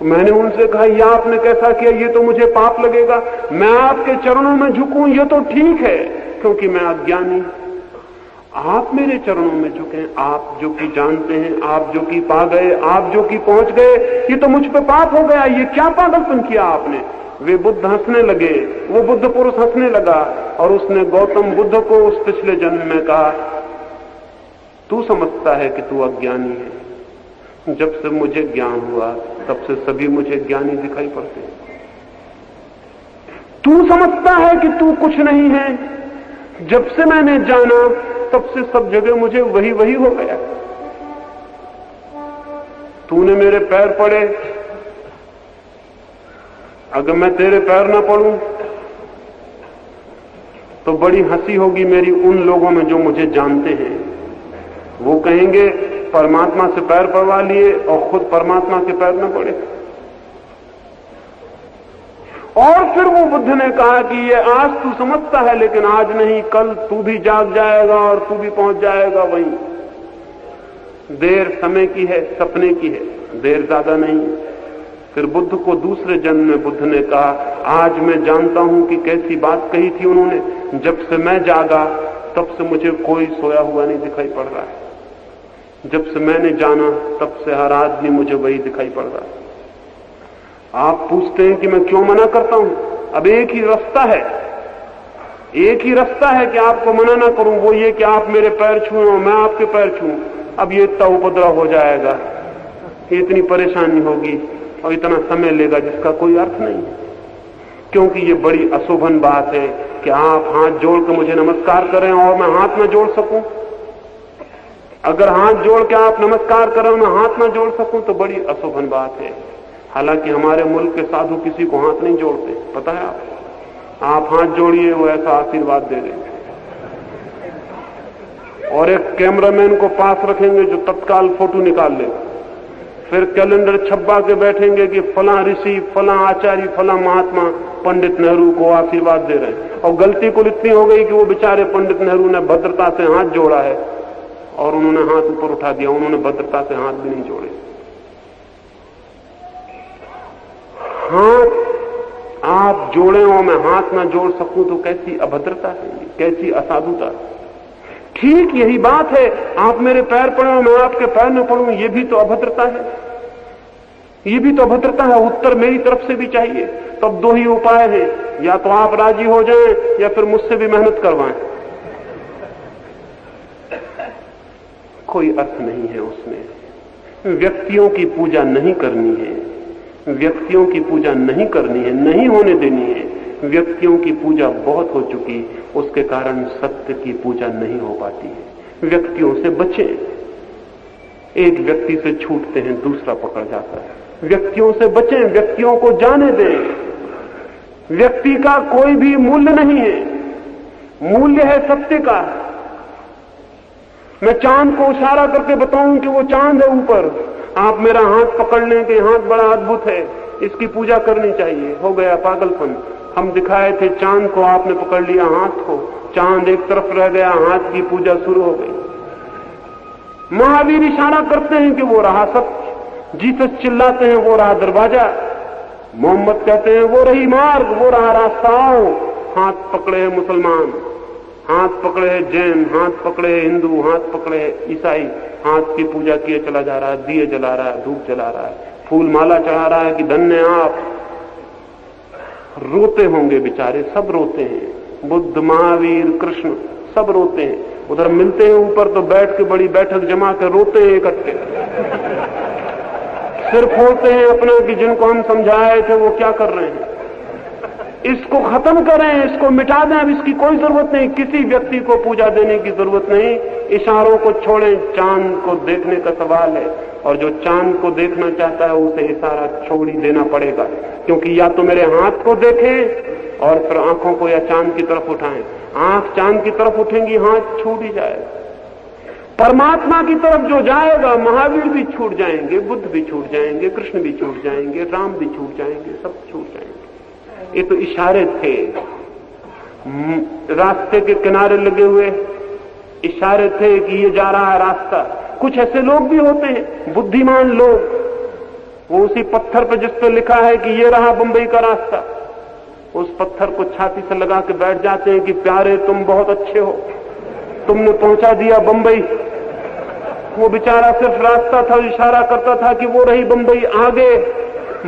मैंने उनसे कहा, यह आपने कैसा किया? ये तो मुझे पाप लगेगा। मैं आपके चरणों में झुकूं ये तो ठीक है, क्योंकि मैं अज्ञानी। आप मेरे चरणों में झुके, आप जो कि जानते हैं, आप जो कि पा गए, आप जो कि पहुंच गए, ये तो मुझ पे पाप हो गया। ये क्या पागलपन किया आपने? वे बुद्ध हंसने लगे, वो बुद्ध पुरुष हंसने लगा और उसने गौतम बुद्ध को उस पिछले जन्म में कहा, तू समझता है कि तू अज्ञानी है। जब से मुझे ज्ञान हुआ तब से सभी मुझे ज्ञानी दिखाई पड़ते हैं। तू समझता है कि तू कुछ नहीं है। जब से मैंने जाना तब से सब जगह मुझे वही वही हो गया। तूने मेरे पैर पड़े, अगर मैं तेरे पैर ना पड़ूं तो बड़ी हंसी होगी मेरी उन लोगों में जो मुझे जानते हैं। वो कहेंगे परमात्मा से पैर पड़वा लिए और खुद परमात्मा के पैर न पड़े। और फिर वो बुद्ध ने कहा कि ये आज तू समझता है, लेकिन आज नहीं, कल तू भी जाग जाएगा और तू भी पहुंच जाएगा वहीं। देर समय की है, सपने की है, देर ज्यादा नहीं। फिर बुद्ध को दूसरे जन्म में बुद्ध ने कहा, आज मैं जानता हूं कि कैसी बात कही थी उन्होंने। जब से मैं जागा तब से मुझे कोई सोया हुआ नहीं दिखाई पड़ रहा है। जब से मैंने जाना तब से हर आदमी मुझे वही दिखाई पड़ रहा है। आप पूछते हैं कि मैं क्यों मना करता हूं? अब एक ही रास्ता है, एक ही रास्ता है कि आपको मना ना करूं, वो ये कि आप मेरे पैर छूएं और मैं आपके पैर छूं। अब ये इतना उपद्रव हो जाएगा, इतनी परेशानी होगी और इतना समय लेगा जिसका कोई अर्थ नहीं है, क्योंकि ये बड़ी अशोभन बात है कि आप हाथ जोड़ के मुझे नमस्कार करें और मैं हाथ न जोड़ सकूं। अगर हाथ जोड़ के आप नमस्कार करें और मैं हाथ न जोड़ सकूं तो बड़ी अशोभन बात है। हालांकि हमारे मुल्क के साधु किसी को हाथ नहीं जोड़ते, पता है आप हाथ जोड़िए वो ऐसा आशीर्वाद दे देंगे। और एक कैमरामैन को पास रखेंगे जो तत्काल फोटो निकाल ले, फिर कैलेंडर छपवा के बैठेंगे कि फला ऋषि, फला आचार्य, फला महात्मा पंडित नेहरू को आशीर्वाद दे रहे हैं। और गलती कुल इतनी हो गई कि वो बेचारे पंडित नेहरू ने भद्रता से हाथ जोड़ा है और उन्होंने हाथ ऊपर उठा दिया, उन्होंने भद्रता से हाथ भी नहीं जोड़े। हाथ आप जोड़े और मैं हाथ ना जोड़ सकूं तो कैसी अभद्रता है, कैसी असाधुता है। ठीक यही बात है, आप मेरे पैर पड़े और मैं आपके पैर न पड़ूं, ये भी तो अभद्रता है, ये भी तो अभद्रता है। उत्तर मेरी तरफ से भी चाहिए। तब दो ही उपाय हैं, या तो आप राजी हो जाएं या फिर मुझसे भी मेहनत करवाएं। कोई अर्थ नहीं है उसमें। व्यक्तियों की पूजा नहीं करनी है, व्यक्तियों की पूजा नहीं करनी है, नहीं होने देनी है। व्यक्तियों की पूजा बहुत हो चुकी, उसके कारण सत्य की पूजा नहीं हो पाती है। व्यक्तियों से बचें। एक व्यक्ति से छूटते हैं, दूसरा पकड़ जाता है। व्यक्तियों से बचें, व्यक्तियों को जाने दें। व्यक्ति का कोई भी मूल्य नहीं है, मूल्य है सत्य का। मैं चांद को इशारा करके बताऊं कि वो चांद है ऊपर, आप मेरा हाथ पकड़ लें कि हाथ बड़ा अद्भुत है, इसकी पूजा करनी चाहिए, हो गया पागलपन। हम दिखाए थे चांद को, आपने पकड़ लिया हाथ को, चांद एक तरफ रह गया, हाथ की पूजा शुरू हो गई। महावीर इशारा करते हैं कि वो रहा सत्य, जीसस चिल्लाते हैं वो रहा दरवाजा, मोहम्मद कहते हैं वो रही मार्ग, वो रहा रास्ता। हाथ पकड़े हैं मुसलमान, हाथ पकड़े हैं जैन, हाथ पकड़े हैं हिंदू, हाथ पकड़े हैं ईसाई, हाथ की पूजा किए चला जा रहा है, दिए जला रहा है, धूप जला रहा है, फूल माला चढ़ा रहा है कि धन्य आप। रोते होंगे बेचारे, सब रोते हैं, बुद्ध, महावीर, कृष्ण सब रोते हैं। उधर मिलते हैं ऊपर तो बैठ के बड़ी बैठक जमा कर रोते हैं इकट्ठे, सिर फोड़ते हैं अपना कि जिनको हम समझाए थे वो क्या कर रहे हैं। इसको खत्म करें, इसको मिटा दें, अब इसकी कोई जरूरत नहीं, किसी व्यक्ति को पूजा देने की जरूरत नहीं। इशारों को छोड़ें, चांद को देखने का सवाल है, और जो चांद को देखना चाहता है उसे इशारा छोड़ ही देना पड़ेगा, क्योंकि या तो मेरे हाथ को देखें और फिर आंखों को या चांद की तरफ उठाएं। आंख चांद की तरफ उठेंगी, हाथ छूट ही जाएगा। परमात्मा की तरफ जो जाएगा, महावीर भी छूट जाएंगे, बुद्ध भी छूट जाएंगे, कृष्ण भी छूट जाएंगे, राम भी छूट जाएंगे, सब छूट जाएंगे। ये तो इशारे थे, रास्ते के किनारे लगे हुए इशारे थे कि ये जा रहा है रास्ता। कुछ ऐसे लोग भी होते हैं, बुद्धिमान लोग, वो उसी पत्थर पर जिस पर लिखा है कि ये रहा बंबई का रास्ता, उस पत्थर को छाती से लगा के बैठ जाते हैं कि प्यारे तुम बहुत अच्छे हो, तुमने पहुंचा दिया बंबई। वो बेचारा सिर्फ रास्ता था, इशारा करता था कि वो रही बंबई, आगे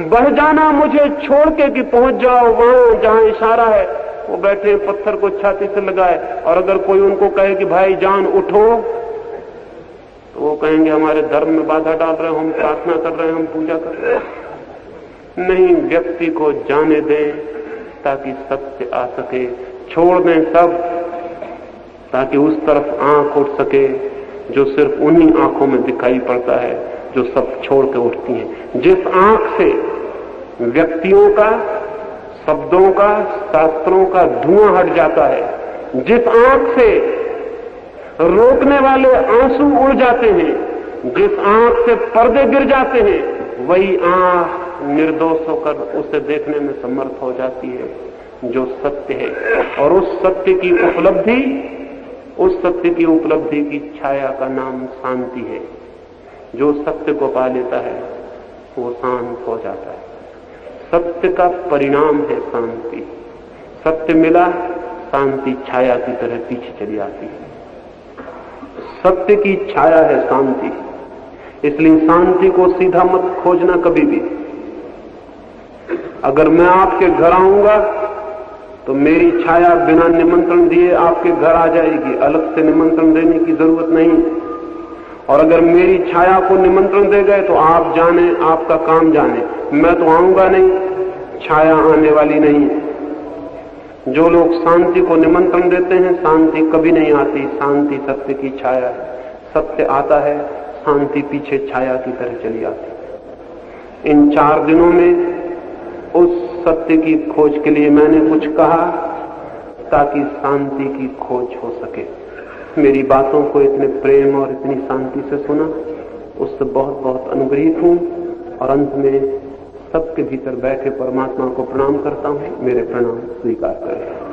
बढ़ जाना मुझे छोड़ के कि पहुंच जाओ वहां जहां इशारा है। वो बैठे पत्थर को छाती से लगाए, और अगर कोई उनको कहे कि भाई जान उठो, तो वो कहेंगे हमारे धर्म में बाधा डाल रहे हो, हम प्रार्थना कर रहे हैं, हम पूजा कर रहे हैं। नहीं, व्यक्ति को जाने दें ताकि सत्य आ सके, छोड़ दें सब ताकि उस तरफ आंख उठ सके जो सिर्फ उन्हीं आंखों में दिखाई पड़ता है जो सब छोड़ के उठती हैं। जिस आंख से व्यक्तियों का, शब्दों का, शास्त्रों का धुआं हट जाता है, जिस आंख से रोकने वाले आंसू उड़ जाते हैं, जिस आंख से पर्दे गिर जाते हैं, वही आंख निर्दोष होकर उसे देखने में समर्थ हो जाती है जो सत्य है। और उस सत्य की उपलब्धि, उस सत्य की उपलब्धि की छाया का नाम शांति है। जो सत्य को पा लेता है वो शांत हो जाता है। सत्य का परिणाम है शांति। सत्य मिला, शांति छाया की तरह पीछे चली आती है। सत्य की छाया है शांति। इसलिए शांति को सीधा मत खोजना कभी भी। अगर मैं आपके घर आऊंगा तो मेरी छाया बिना निमंत्रण दिए आपके घर आ जाएगी, अलग से निमंत्रण देने की जरूरत नहीं। और अगर मेरी छाया को निमंत्रण दे गए तो आप जाने, आपका काम जाने, मैं तो आऊंगा नहीं, छाया आने वाली नहीं है। जो लोग शांति को निमंत्रण देते हैं, शांति कभी नहीं आती। शांति सत्य की छाया है, सत्य आता है, शांति पीछे छाया की तरह चली आती। इन 4 दिनों में उस सत्य की खोज के लिए मैंने कुछ कहा ताकि शांति की खोज हो सके। मेरी बातों को इतने प्रेम और इतनी शांति से सुना, उससे बहुत बहुत अनुग्रहित हूं। और अंत में सबके भीतर बैठे परमात्मा को प्रणाम करता हूं। मेरे प्रणाम स्वीकार करें।